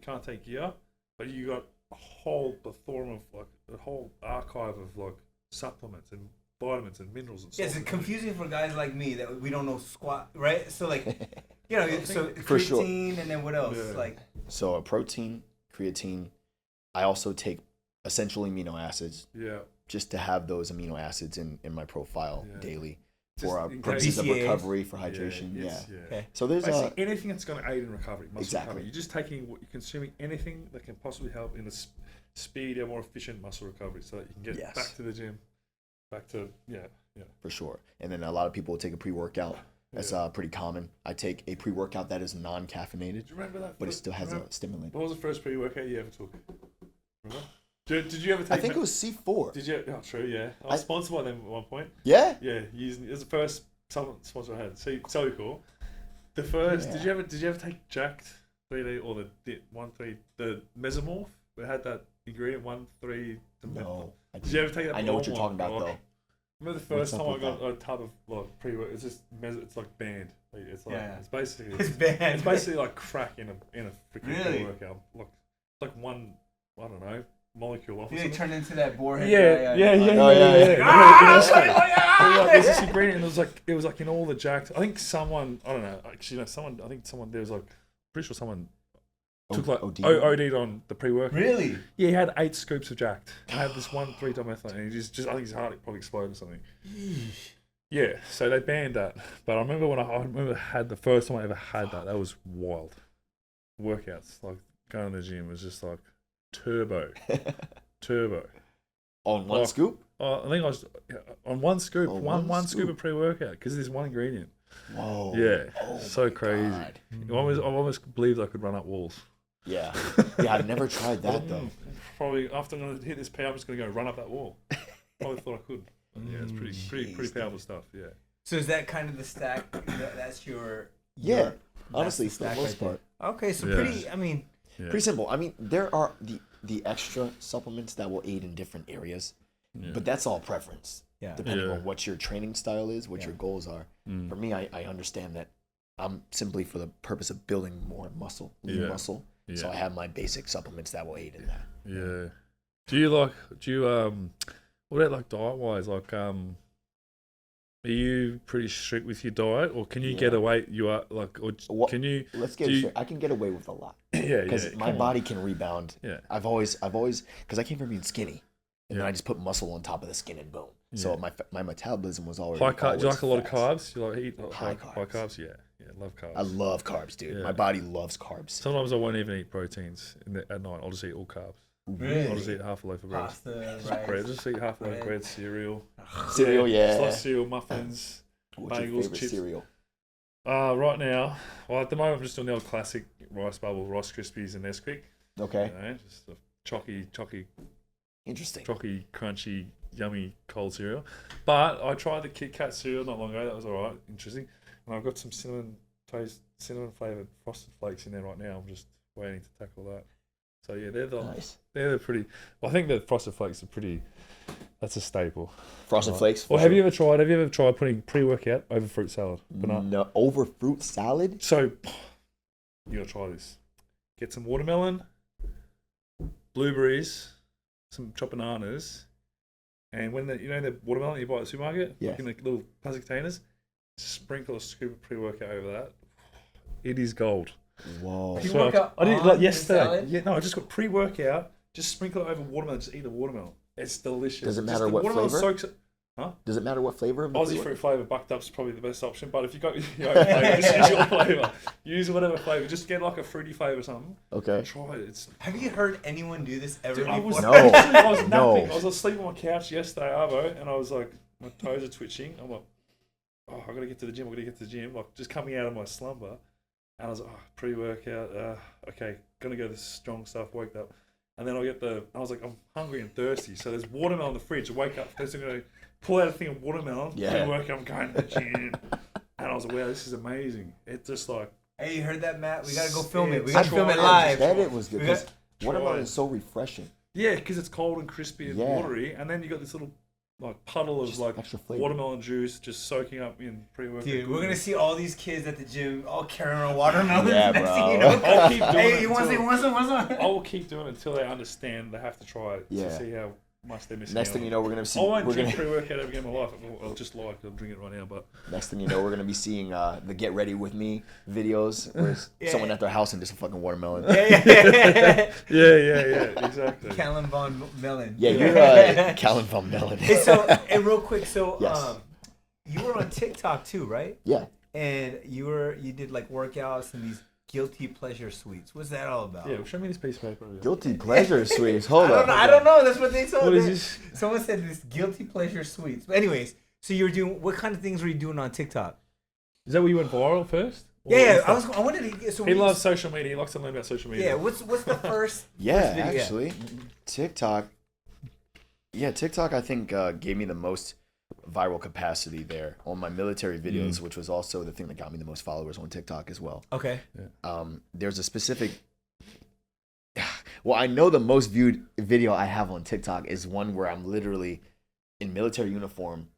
can't take gear, but you got a whole plethora of a whole archive of supplements and vitamins and minerals and stuff. It's confusing for guys like me that we don't know squat, right? So so for creatine sure. And then what else? So a protein, creatine. I also take essential amino acids. Yeah. Just to have those amino acids in my profile daily. For purposes of recovery, for hydration, Okay. So there's anything that's going to aid in recovery, muscle recovery. You're just you're consuming anything that can possibly help in a speed and more efficient muscle recovery, so that you can get back to the gym, for sure. And then a lot of people will take a pre-workout That's pretty common. I take a pre-workout that is non-caffeinated, Do you remember that? but it still has a stimulant. What was the first pre-workout you ever took? Remember? Did you ever take? I think it was C4. Did you? Oh, true. Yeah, I was sponsored by them at one point. Yeah. Yeah, it was the first sponsor I had. So cool. The first. Yeah. Did you ever take Jacked 3D or the 1-3 the mesomorph? It had that ingredient 1-3. No. Did you ever take that? I know what you're talking about though. Remember the first time I got a tub of like pre-work? It's just it's like banned. It's like it's basically banned. It's basically like crack in a freaking really? pre-workout. Like one, I don't know, molecule off. You turn into that boarhead. Yeah. There's this ingredient, and it was like in all the Jacked. I think someone, I don't know, actually, no, someone. I think someone there was like, pretty sure someone took like OD'd on the pre-workout. Really? Yeah, he had 8 scoops of Jacked. I had this 1,3-dimethylate, and he just I think his heart probably exploded or something. Yeah, so they banned that. But I remember had the first time I ever had that. That was wild. Workouts, like going to the gym was just like turbo. On one scoop? I think I was on one scoop. One scoop of pre-workout because there's one ingredient. Whoa. Yeah, so crazy. I almost believed I could run up walls. Yeah. Yeah, I've never tried that though. Probably after I'm going to hit this power, I'm just going to go run up that wall. Probably thought I could. Yeah, it's pretty powerful stuff. Yeah. So is that kind of the stack? That's your honestly, for the most part. Okay, so pretty. I mean, pretty simple. I mean, there are the extra supplements that will aid in different areas, but that's all preference. Yeah. Depending on what your training style is, what your goals are. For me, I understand that I'm simply for the purpose of building more muscle, lean muscle. Yeah. So I have my basic supplements that will aid in that. Yeah. Do you what about like diet wise? Like are you pretty strict with your diet, or can you get away? You are like, or can you? Let's get it straight. I can get away with a lot. Because my body can rebound. Yeah. I've always because I came from being skinny, and then I just put muscle on top of the skin and boom. Yeah. So my metabolism was already high carbs. Do you like a lot of carbs? Do you like eat high carbs? Yeah, love carbs. I love carbs, dude. Yeah. My body loves carbs. Sometimes I won't even eat proteins at night. I'll just eat all carbs. Really? I'll just eat half a loaf of bread. Pasta, rice. Just eat half a loaf of bread, cereal. Cereal, muffins, What's bagels, your favorite chips. cereal? Right now, at the moment I'm just doing the old classic rice bubble, Rice Krispies and Nesquik. Okay. Just a chalky, interesting, chalky, crunchy, yummy cold cereal. But I tried the Kit Kat cereal not long ago. That was alright, interesting. And I've got some cinnamon flavoured Frosted Flakes in there right now. I'm just waiting to tackle that. So yeah, they're pretty. Well, I think the Frosted Flakes are pretty. That's a staple. Frosted Flakes. Or have you ever tried putting pre-workout over fruit salad? No, over fruit salad. So you gotta try this. Get some watermelon, blueberries, some chopped bananas, and when the watermelon you buy at the supermarket, like in the little plastic containers, sprinkle a scoop of pre-workout over that. It is gold. Whoa. So I did like yesterday. Yeah, no, I just got pre-workout. Just sprinkle it over watermelon. Just eat the watermelon. It's delicious. Does it matter what flavor? Huh? Does it matter what flavor? Aussie fruit flavour bucked up is probably the best option. But if you got your own flavour, just use your flavour. Use whatever flavour. Just get like a fruity flavour or something. Okay. Try it. Have you heard anyone do this ever? Dude, I was napping. I was asleep on my couch yesterday, Arvo, and I was like, my toes are twitching. I'm like, I gotta get to the gym. Like just coming out of my slumber. And I was like, pre-workout, okay, gonna go this strong stuff, woke up. And then I was like, I'm hungry and thirsty. So there's watermelon in the fridge. I wake up, first I'm gonna pull out a thing of watermelon, pre-workout, I'm going to the gym. And I was like, wow, this is amazing. It's just like. Hey, you heard that, Matt? We gotta go film it. We gotta film it live. I bet it was good. Because watermelon is so refreshing. Yeah, because it's cold and crispy and watery. And then you got this little puddle of watermelon juice just soaking up in pre-workout. Dude, we're gonna see all these kids at the gym all carrying around watermelon. Yeah, bro. I'll keep doing it. Hey, you want some? I will keep doing it until they understand they have to try it to see how much they're missing. Next thing you know, we're gonna see. I won't drink pre-workout ever again in my life. I'll just lie. I'll drink it right now. But next thing you know, we're gonna be seeing the "Get Ready with Me" videos where someone at their house and just a fucking watermelon. Yeah, exactly. Callum von Melon. Yeah, you're Callum von Melon. Hey, real quick, yes. You were on TikTok too, right? Yeah. And you did like workouts and these guilty pleasure sweets. What's that all about? Yeah, show me this piece of paper. Guilty pleasure sweets. Hold on. I don't know. That's what they told me. What is this? Someone said this guilty pleasure sweets. But anyways, so you were doing, what kind of things were you doing on TikTok? Is that where you went viral first? Yeah. I wanted to. So he loves social media. He likes to learn about social media. Yeah. What's the first? Yeah, first video? actually, TikTok. Yeah, TikTok. I think gave me the most viral capacity there on my military videos, which was also the thing that got me the most followers on TikTok as well. Okay. There's a specific. Well, I know the most viewed video I have on TikTok is one where I'm literally in military uniform.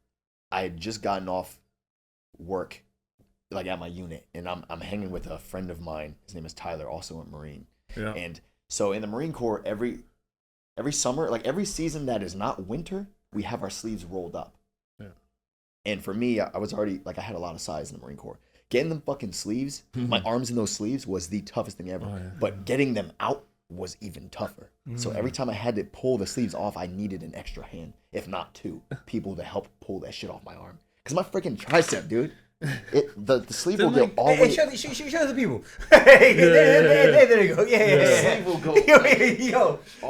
I had just gotten off work, like at my unit, and I'm hanging with a friend of mine. His name is Tyler, also a Marine. Yeah. And so in the Marine Corps, every summer, like every season that is not winter, we have our sleeves rolled up. Yeah. And for me, I was already like I had a lot of size in the Marine Corps. Getting them fucking sleeves, my arms in those sleeves was the toughest thing ever. Oh, yeah. But getting them out was even tougher. So every time I had to pull the sleeves off, I needed an extra hand, if not two, people to help pull that shit off my arm. Because my freaking tricep, dude, the sleeve will go all the way. Show the people. There you go. Yeah. The sleeve will go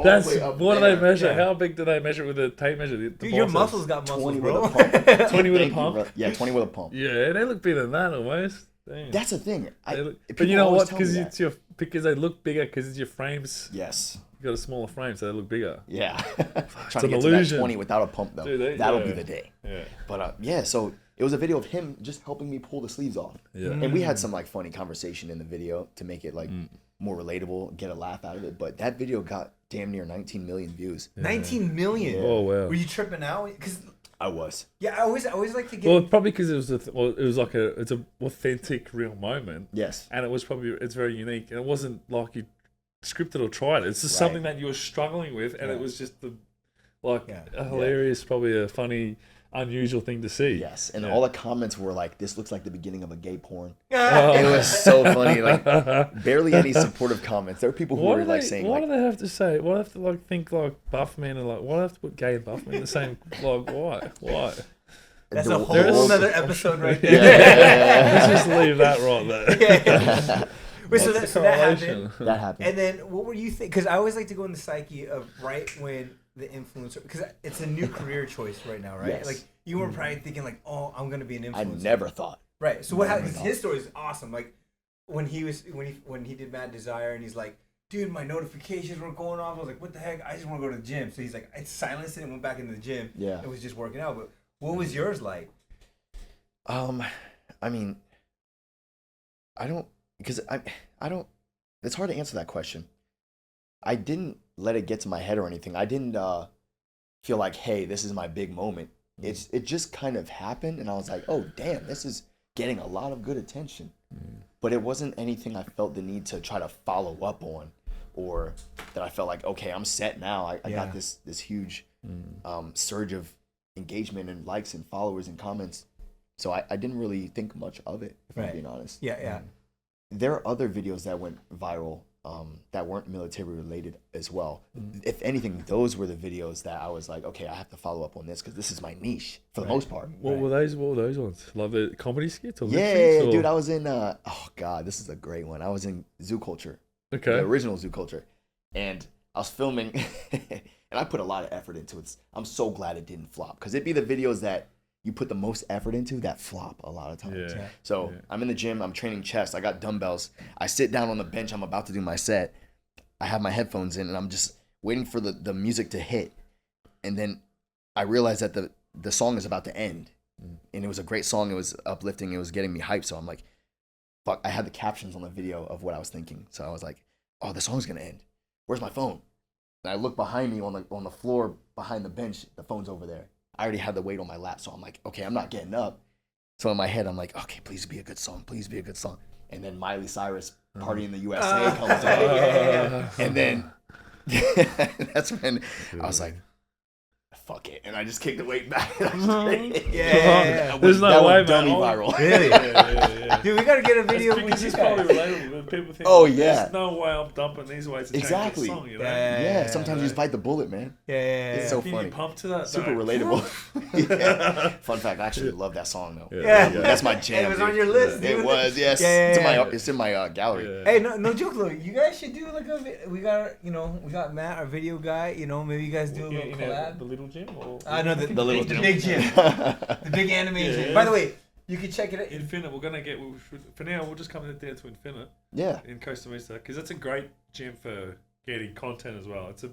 That's what do they measure? Yeah. How big do they measure with a tape measure? Dude, your muscles got muscles, 20 bro. with a pump. 20 with a pump? Yeah, 20 with a pump. Yeah, they look bigger than that almost. Damn. That's the thing. But you know what? Because they look bigger because it's your frames. Yes. You got a smaller frame, so they look bigger. Yeah. It's Trying to get illusion. to that 20 without a pump though. Dude, that'll be the day. Yeah. But so it was a video of him just helping me pull the sleeves off. Yeah. And we had some like funny conversation in the video to make it like more relatable, get a laugh out of it. But that video got damn near 19 million views. Yeah. 19 million. Yeah. Oh wow. Were you tripping out? Because I was. Yeah, I always like to get. Well, probably because it was like it's a authentic, real moment. Yes. And it's very unique, and it wasn't like you scripted or tried it. It's just something that you were struggling with, and it was just a hilarious, probably a funny, unusual thing to see. Yes, and all the comments were like, "This looks like the beginning of a gay porn." It was so funny. Like barely any supportive comments. There were people who were like saying, "Why do they have to say? Why do they have to like think like buff men and like? Why do they have to put gay and buff men in the same? Like why?" That's a whole other episode right there. Let's just leave that right there. Yeah. Wait, so that happened. That happened. And then what were you think? Because I always like to go in the psyche of right when the influencer, because it's a new career choice right now, right? Yes. Like you were probably thinking like, oh, I'm gonna be an influencer. I never thought. Right. So what happened? His story is awesome. Like when he did Mad Desire and he's like, dude, my notifications were going off. I was like, what the heck? I just want to go to the gym. So he's like, I silenced it and went back into the gym. Yeah. It was just working out. But what was yours like? I mean, I don't. It's hard to answer that question. I didn't let it get to my head or anything. I didn't feel like, hey, this is my big moment. It just kind of happened, and I was like, oh, damn, this is getting a lot of good attention. But it wasn't anything I felt the need to try to follow up on, or that I felt like, okay, I'm set now. I got this huge surge of engagement and likes and followers and comments. So I didn't really think much of it, if I'm being honest. Yeah. There are other videos that went viral that weren't military related as well. If anything, those were the videos that I was like, okay, I have to follow up on this because this is my niche for the most part. What were those ones? Like the comedy skits? Or dude, I was in, oh God, this is a great one. I was in Zoo Culture. Okay. The original Zoo Culture. And I was filming, and I put a lot of effort into it. I'm so glad it didn't flop because it'd be the videos that you put the most effort into that flop a lot of times. Yeah. So I'm in the gym, I'm training chest, I got dumbbells. I sit down on the bench, I'm about to do my set. I have my headphones in and I'm just waiting for the music to hit. And then I realized that the song is about to end. And it was a great song, it was uplifting, it was getting me hyped. So I'm like, fuck, I had the captions on the video of what I was thinking. So I was like, oh, the song's gonna end. Where's my phone? And I look behind me on the floor behind the bench, the phone's over there. I already had the weight on my lap, so I'm like, okay, I'm not getting up. So in my head, I'm like, okay, please be a good song, please be a good song. And then Miley Cyrus, Party in the USA comes on. And then that's when I was like, fuck it. And I just kicked the weight back. There's no way, dummy viral. Really? Yeah. Dude, we got to get a video with you probably relatable when people think, there's no way I'm dumping these weights to change the song, you know? Yeah, sometimes you just bite the bullet, man. It's so funny. You pump to that? Super relatable. Fun fact, I actually love that song, though. Yeah. That's my jam. It was on your list, dude. It was, yes. It's in my gallery. Hey, no joke, though. You guys should do like we got Matt, our video guy, maybe you guys do a little collab. The little gym? No, the big gym. The big animation. By the way, You can check it out. Infinite, for now, we'll just come down to Infinite. Yeah. In Costa Mesa, because it's a great gym for getting content as well. It's a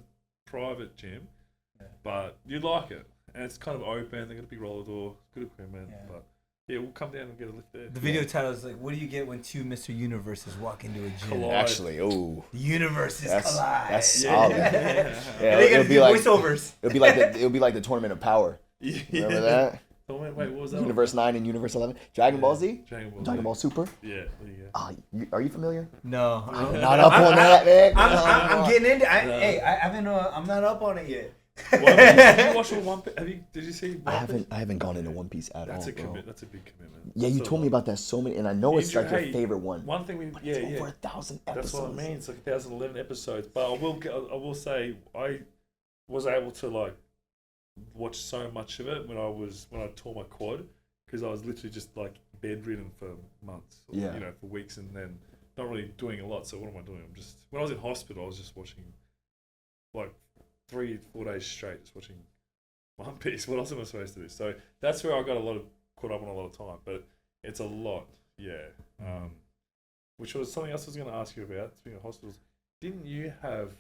private gym, but you'd like it. And it's kind of open. They got a big roller door, good equipment. Yeah. But yeah, we'll come down and get a lift there. The video title is like, what do you get when two Mr. Universes walk into a gym? Collide. Actually, the universes collide. That's solid. Yeah, they gotta do voiceovers. It'll be like the Tournament of Power. Remember that? Wait, what was that? Universe 9 and Universe 11. Dragon Ball Z? Dragon Ball Super? Yeah, there you go. Are you familiar? No. I'm not up on that, man. I'm getting into it. I'm not up on it yet. Did you watch One Piece? Did you see One Piece? I haven't gone into One Piece at all. That's a big commitment. Yeah, you told me about that so many, and I know it's like your favorite one. One thing it's over 1,000 episodes. That's what I mean. It's like 1,011 episodes. But I will say I was able to watch so much of it when I tore my quad, because I was literally just bedridden for months, for weeks, and then not really doing a lot. So what am I doing? When I was in hospital, I was just watching 3-4 days straight, just watching One Piece. What else am I supposed to do? So that's where I got caught up on a lot of time, but it's a lot, which was something else I was going to ask you about. Speaking of hospitals, didn't you have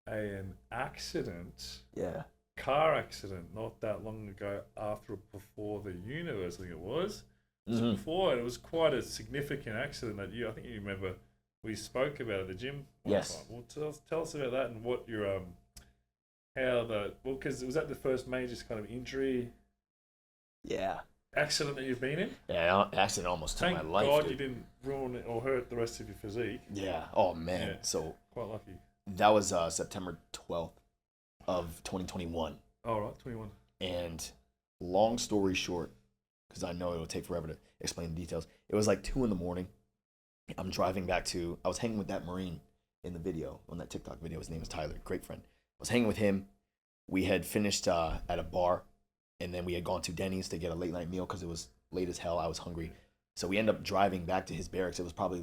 an accident? Yeah. Car accident not that long ago, before the universe, I think it was. So before it was quite a significant accident that I think you remember we spoke about at the gym one time. Well, tell us about that and what your because was that the first major kind of injury accident that you've been in? Yeah, accident almost took my life. Thank God you didn't ruin it or hurt the rest of your physique. Yeah. Oh man. Yeah. So quite lucky. That was September 12th of 2021. Oh, right, 21. And long story short, because I know it'll take forever to explain the details, it was 2 a.m. I'm driving back I was hanging with that Marine in the video, on that TikTok video. His name is Tyler, great friend. I was hanging with him. We had finished at a bar, and then we had gone to Denny's to get a late night meal because it was late as hell. I was hungry. So we ended up driving back to his barracks. It was probably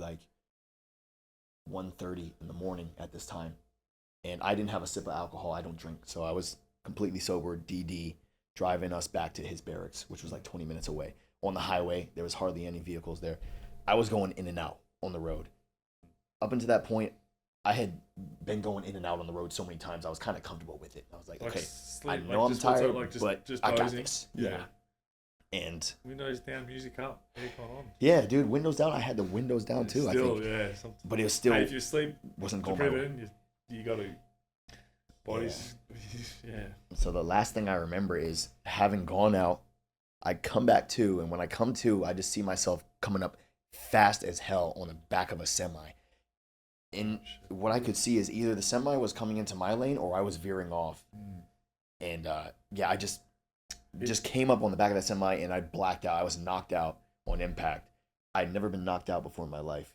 1:30 in the morning at this time. And I didn't have a sip of alcohol. I don't drink. So I was completely sober, DD, driving us back to his barracks, which was 20 minutes away. On the highway, there was hardly any vehicles there. I was going in and out on the road. Up until that point, I had been going in and out on the road so many times, I was kind of comfortable with it. I was okay, I know I'm tired, but I got this. Yeah. And windows down, music up, aircon on. Yeah, dude, windows down. I had the windows down too. Still, I think. But it was still. Hey, if you sleep, wasn't going my way. You got to. Bodies. Yeah. So the last thing I remember is having gone out. I come back to, and when I come to, I just see myself coming up fast as hell on the back of a semi. And what I could see is either the semi was coming into my lane or I was veering off. And I just came up on the back of that semi and I blacked out. I was knocked out on impact. I'd never been knocked out before in my life.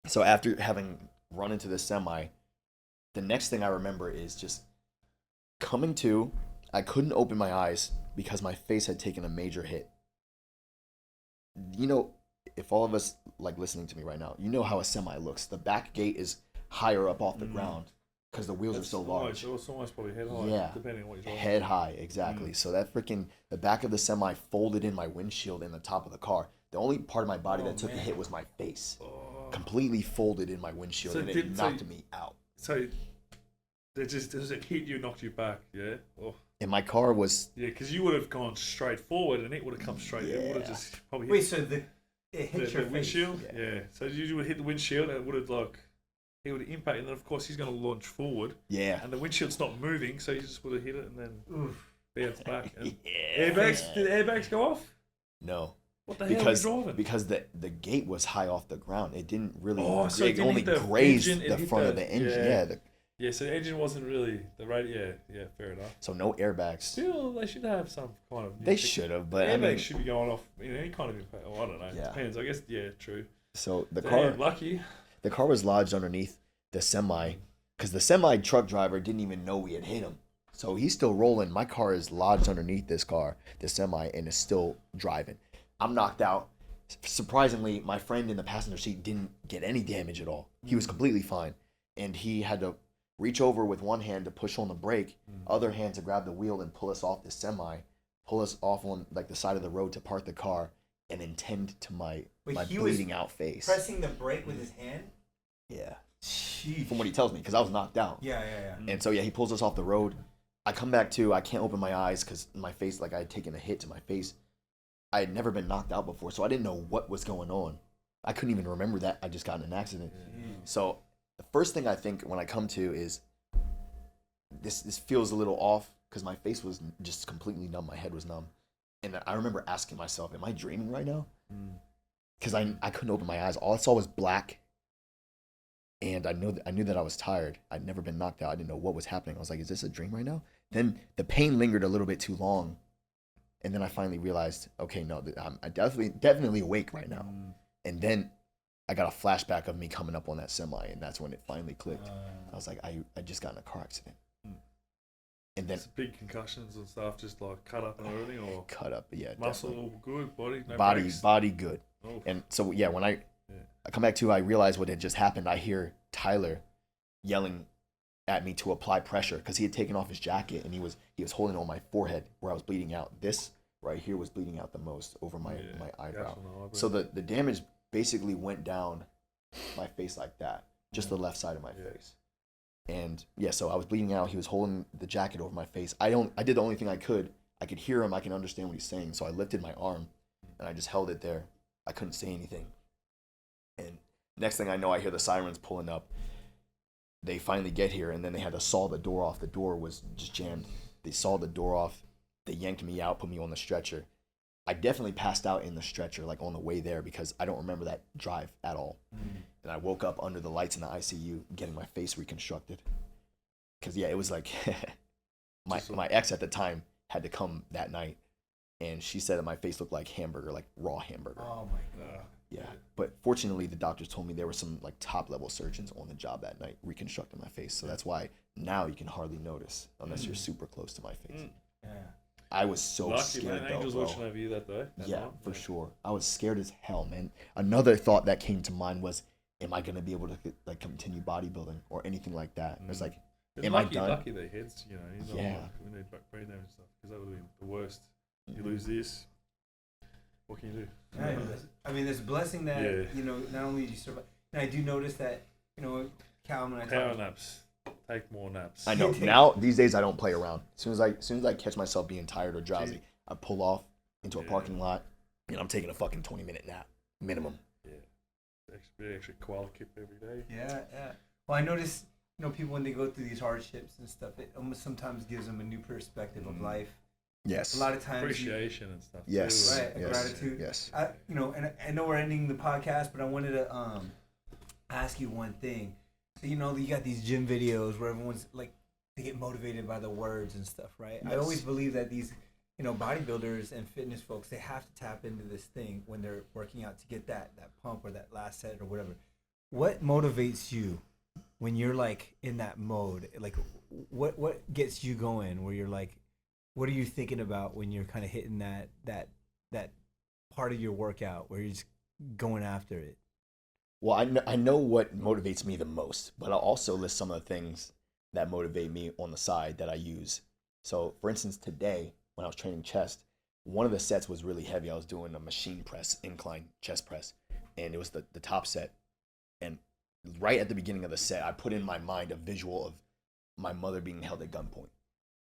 So after having run into the semi, the next thing I remember is just coming to. I couldn't open my eyes because my face had taken a major hit. If all of us listening to me right now, you know how a semi looks. The back gate is higher up off the ground because the wheels are so large. It's almost probably head high, depending on what you're driving. Head high, exactly. So that the back of the semi folded in my windshield and the top of the car. The only part of my body that took a hit was my face. Completely folded in my windshield, and it knocked me out. So does it hit you, knocked you back, yeah? And my car was... Yeah, because you would have gone straight forward and it would have come straight. Yeah. It would have just probably hit... Wait, so it hit your windshield? Yeah. So you would hit the windshield and it would have he would impact, and then of course he's going to launch forward. Yeah. And the windshield's not moving, so you just would have hit it and then bounce back. And airbags? Did airbags go off? No. What the hell are you driving? Because the gate was high off the ground. It didn't really... so it only grazed the front of the engine. Yeah, so the engine wasn't really the radio. Yeah, fair enough. So no airbags. Still, they should have some kind of... They should have, but airbags should be going off in any kind of impact. I don't know. Yeah. It depends. I guess, true. So the car... lucky. The car was lodged underneath the semi, because the semi truck driver didn't even know we had hit him. So he's still rolling. My car is lodged underneath the semi, and is still driving. I'm knocked out. Surprisingly, my friend in the passenger seat didn't get any damage at all. He was completely fine. And he had to reach over with one hand to push on the brake, other hand to grab the wheel and pull us off the semi, pull us off on the side of the road to park the car, and then tend to my bleeding out face. Pressing the brake with his hand? Yeah. Sheesh. From what he tells me, because I was knocked out. Yeah. And so, yeah, he pulls us off the road. I come back to, I can't open my eyes because my face, like I had taken a hit to my face. I had never been knocked out before, so I didn't know what was going on. I couldn't even remember that I just got in an accident. So the first thing I think when I come to is this feels a little off because my face was just completely numb. My head was numb. And I remember asking myself, am I dreaming right now? Because I couldn't open my eyes. All I saw was black. And I knew that I was tired. I'd never been knocked out. I didn't know what was happening. I was like, is this a dream right now? Then the pain lingered a little bit too long. And then I finally realized, okay, no, I'm definitely awake right now. And then I got a flashback of me coming up on that semi, and that's when it finally clicked. I was like, I just got in a car accident. And then big concussions and stuff, just like cut up and everything, or cut up, yeah. Muscle Definitely. good, body no body breaks. body good. Oh. And so yeah, when I come back to, I realize what had just happened. I hear Tyler yelling at me to apply pressure because he had taken off his jacket and he was holding on my forehead where I was bleeding out. This right here was bleeding out the most over my eyebrow. So the damage basically went down my face like that, just the left side of my face. And yeah, so I was bleeding out. He was holding the jacket over my face. I did the only thing I could. I could hear him. I can understand what he's saying. So I lifted my arm and I just held it there. I couldn't say anything. And next thing I know, I hear the sirens pulling up. They finally get here, and then they had to saw the door off. The door was just jammed. They sawed the door off. They yanked me out, put me on the stretcher. I definitely passed out in the stretcher, like on the way there, because I don't remember that drive at all. And I woke up under the lights in the ICU, getting my face reconstructed. Because yeah, it was like my ex at the time had to come that night, and she said that my face looked like hamburger, like raw hamburger. Oh my god. Yeah, but fortunately, the doctors told me there were some like top level surgeons on the job that night reconstructing my face. So that's why now you can hardly notice unless you're super close to my face. Yeah. I was so scared, man. Angels bro. watching over you that day. Yeah, for sure. I was scared as hell, man. Another thought that came to mind was, am I gonna be able to like continue bodybuilding or anything like that? It was like, am I done? Lucky their heads, you know. He's yeah. We need brain damage and stuff because that would have been the worst. You lose this. What can you do? Right. I mean, there's a blessing that you know. Not only did you survive, and I do notice that Calum and I power naps. Take more naps. I know. Now these days I don't play around. As soon as I catch myself being tired or drowsy, I pull off into a parking lot and I'm taking a fucking 20-minute nap minimum. Yeah. Extra koala kip every day. Yeah. Well, I notice people when they go through these hardships and stuff, it almost sometimes gives them a new perspective of life. Yes. A lot of times appreciation and stuff. Yes. Too, right. Yes. Gratitude. Yes. And I know we're ending the podcast, but I wanted to ask you one thing. So you got these gym videos where everyone's like they get motivated by the words and stuff, right? Yes. I always believe that these bodybuilders and fitness folks, they have to tap into this thing when they're working out to get that pump or that last set or whatever. What motivates you when you're like in that mode? Like what gets you going where you're like, what are you thinking about when you're kind of hitting that part of your workout where you're just going after it? Well, I know what motivates me the most, but I'll also list some of the things that motivate me on the side that I use. So, for instance, today when I was training chest, one of the sets was really heavy. I was doing a machine press, incline chest press, and it was the top set. And right at the beginning of the set, I put in my mind a visual of my mother being held at gunpoint.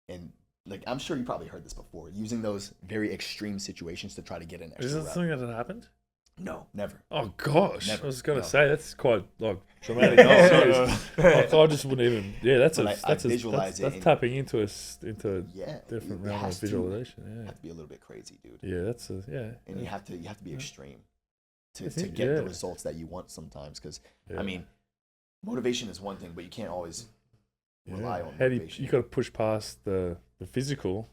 And like, I'm sure you probably heard this before, using those very extreme situations to try to get an extra Is that rep. something that happened? No, never. Oh gosh, Never. I was gonna No. say that's quite like traumatic. I just wouldn't even. Yeah, that's tapping into different realm of visualization. Yeah, it has to be a little bit crazy, dude. Yeah, And you have to be extreme to get the results that you want sometimes. Because I mean, motivation is one thing, but you can't always rely on motivation. You got to push past the physical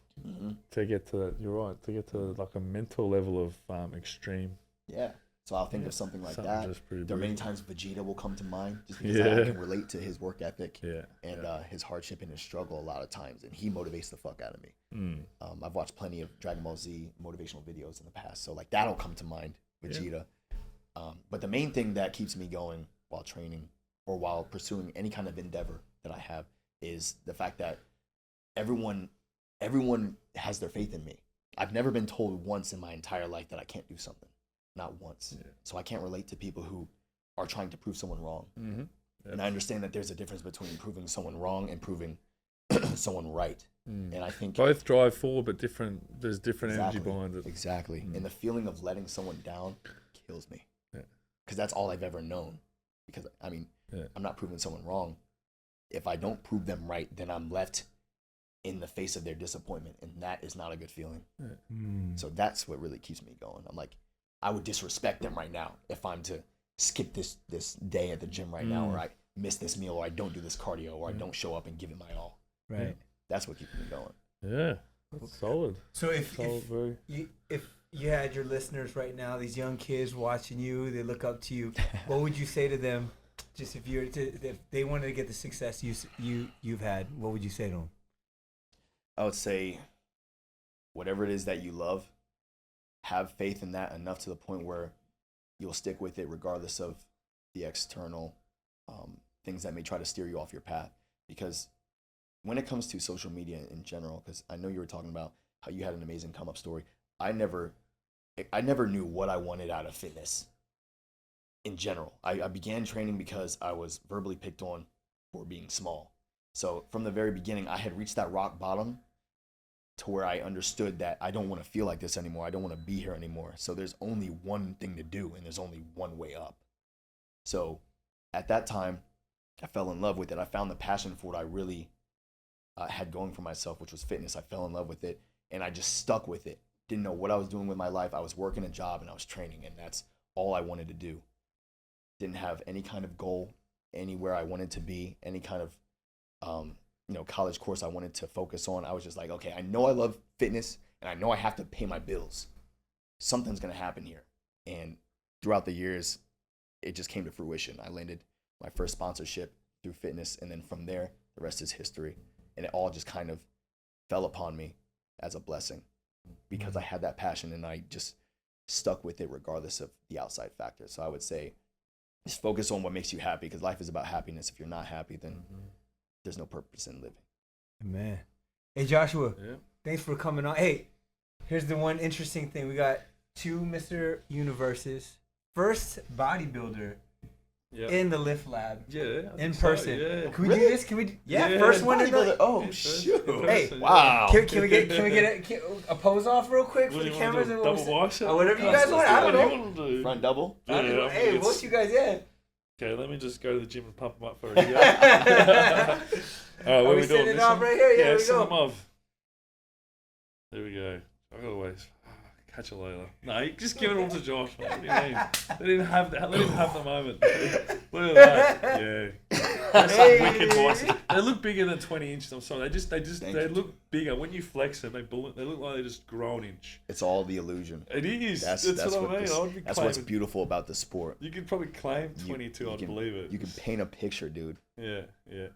to get to that. You're right. To get to like a mental level of extreme. Yeah. So I'll think of something like that. There are many times Vegeta will come to mind just because I can relate to his work ethic and his hardship and his struggle a lot of times, and he motivates the fuck out of me. I've watched plenty of Dragon Ball Z motivational videos in the past, so like that'll come to mind, Vegeta. But the main thing that keeps me going while training or while pursuing any kind of endeavor that I have is the fact that everyone has their faith in me. I've never been told once in my entire life that I can't do something. Not once. Yeah. So I can't relate to people who are trying to prove someone wrong. Mm-hmm. Yeah. And I understand that there's a difference between proving someone wrong and proving someone right. And I think both drive forward, but different. There's different energy behind it. Exactly. And the feeling of letting someone down kills me. Because that's all I've ever known. Because I mean, I'm not proving someone wrong. If I don't prove them right, then I'm left in the face of their disappointment, and that is not a good feeling. So that's what really keeps me going. I'm like, I would disrespect them right now if I'm to skip this day at the gym right now, or I miss this meal, or I don't do this cardio, or I don't show up and give it my all. Right. That's what keeps me going. Yeah, that's solid. So if you had your listeners right now, these young kids watching you, they look up to you, what would you say to them? Just if they wanted to get the success you've had, what would you say to them? I would say, whatever it is that you love, have faith in that enough to the point where you'll stick with it regardless of the external things that may try to steer you off your path. Because when it comes to social media in general, because I know you were talking about how you had an amazing come up story, I never knew what I wanted out of fitness in general. I began training because I was verbally picked on for being small. So from the very beginning, I had reached that rock bottom to where I understood that I don't want to feel like this anymore. I don't want to be here anymore. So there's only one thing to do, and there's only one way up. So at that time, I fell in love with it. I found the passion for what I really had going for myself, which was fitness. I fell in love with it, and I just stuck with it. Didn't know what I was doing with my life. I was working a job, and I was training, and that's all I wanted to do. Didn't have any kind of goal anywhere I wanted to be, any kind of college course I wanted to focus on. I was just like, okay, I know I love fitness, and I know I have to pay my bills. Something's going to happen here. And throughout the years, it just came to fruition. I landed my first sponsorship through fitness, and then from there, the rest is history. And it all just kind of fell upon me as a blessing because I had that passion, and I just stuck with it regardless of the outside factors. So I would say just focus on what makes you happy, because life is about happiness. If you're not happy, then there's no purpose in living. Man. Hey, Joshua, thanks for coming on. Hey, here's the one interesting thing. We got 2 Mr. Universes. First bodybuilder in the Lift Lab. Yeah. In person. So, yeah. Can we do this? Can we? Yeah, first one in the... Oh, shoot. Hey, wow. Can we get a pose off real quick for the cameras? And double wash it? Whatever you guys want. I don't know. Front double? Yeah, hey, what you guys in? Okay, let me just go to the gym and pump them up for a year. All right, what are we doing? Setting it off right here? Yeah, we send go. them off. There we go. I gotta always catch you later. No, you just give it all to Josh. What do you mean? Let him have the moment. Look at that. Yeah. That's some wicked voices. They look bigger than 20 inches. I'm sorry. They look bigger. When you flex them, they look like they just grow an inch. It's all the illusion. It is. That's what I mean. That's what's beautiful about the sport. You could probably claim 22. I'd believe it. You can paint a picture, dude. Yeah.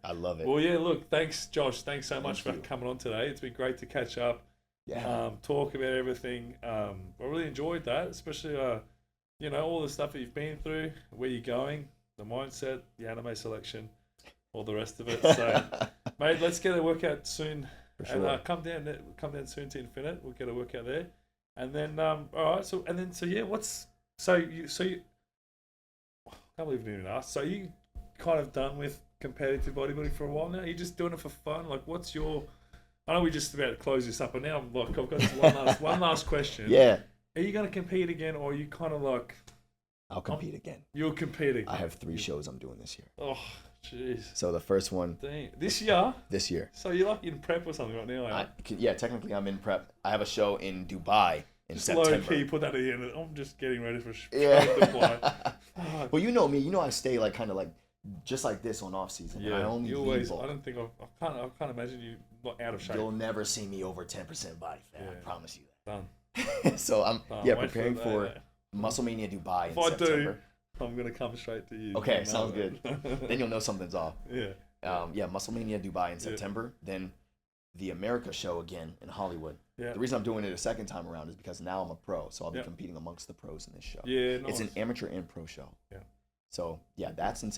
I love it. Well, yeah. Look, thanks, Josh. Thanks so much for coming on today. It's been great to catch up. Yeah. Talk about everything. I really enjoyed that, especially all the stuff that you've been through, where you're going, the mindset, the anime selection, all the rest of it. So, mate, let's get a workout soon. For sure. And come down soon to Infinite. We'll get a workout there, and then all right. So yeah. You I can't believe you even asked. So you kind of done with competitive bodybuilding for a while now? You're just doing it for fun? Like, what's your... I know we just about to close this up, but now I'm like, I've got this one last question. Yeah. Are you going to compete again, or are you kind of like... I'll compete again. You'll compete again. I have 3 shows I'm doing this year. Oh, jeez. So the first one... Dang. This year? This year. So you're like in prep or something right now? Yeah, technically I'm in prep. I have a show in Dubai in just September. Low key, put that in. I'm just getting ready for deploy. Well, you know me. You know I stay like kind of like just like this on off season. Yeah, I only I don't think I can't imagine you not out of shape. You'll never see me over 10% body fat. I promise you that. Done. So I'm preparing for Musclemania Dubai in September. I'm gonna come straight to you. Okay, sounds good. Then you'll know something's off. Yeah. Musclemania Dubai in September. Then the America show again in Hollywood. Yeah. The reason I'm doing it a second time around is because now I'm a pro, so I'll be competing amongst the pros in this show. Yeah, nice. It's an amateur and pro show. Yeah. So that's in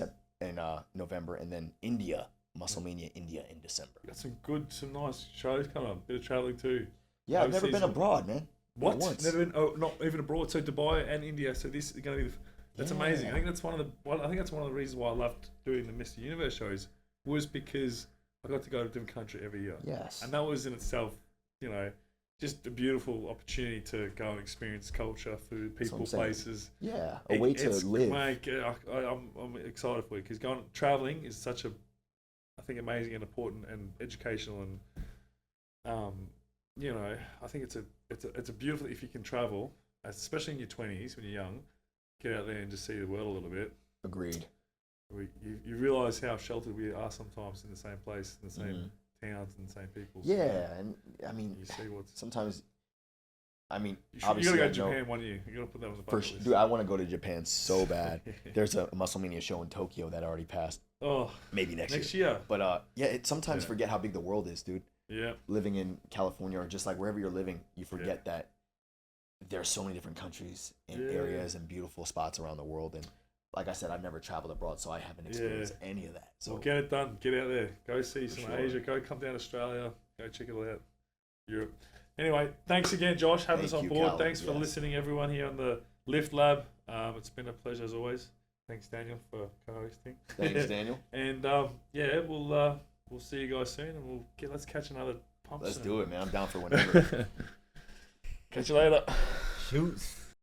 November, and then India, Musclemania India in December. Got some nice shows coming up. Bit of traveling too. Yeah, I've never been abroad, man. What? Never been? Oh, not even abroad. So Dubai and India. So this is going to be. That's amazing. I think that's one of the reasons why I loved doing the Mr. Universe shows was because I got to go to a different country every year. Yes. And that was in itself, just a beautiful opportunity to go and experience culture, food, people, places. Yeah, a way to live. Mate, I'm excited for you because traveling is such a, I think, amazing and important and educational and, I think it's a beautiful, if you can travel, especially in your 20s when you're young, get out there and just see the world a little bit. Agreed. You realise how sheltered we are sometimes in the same place, in the same towns and the same people. Yeah, and I mean, you see what's sometimes. I mean, you gotta go to Japan one year. You gotta put that on the bucket list. Dude, I want to go to Japan so bad. There's a Musclemania show in Tokyo that already passed. Oh, maybe next year. But sometimes forget how big the world is, dude. Yeah. Living in California or just like wherever you're living, you forget that there's so many different countries and areas and beautiful spots around the world. And like I said, I've never traveled abroad, so I haven't experienced any of that. So well, get it done. Get out there. Go see some Asia. Go come down to Australia. Go check it out. Europe. Anyway, thanks again, Josh, having us on board. Callum. Thanks for listening, everyone, here on the Lift Lab. It's been a pleasure as always. Thanks, Daniel, for co-hosting. Thanks, Daniel. And we'll see you guys soon, and let's catch another pump. Let's do it, man. I'm down for whenever. Catch you later. Shoots.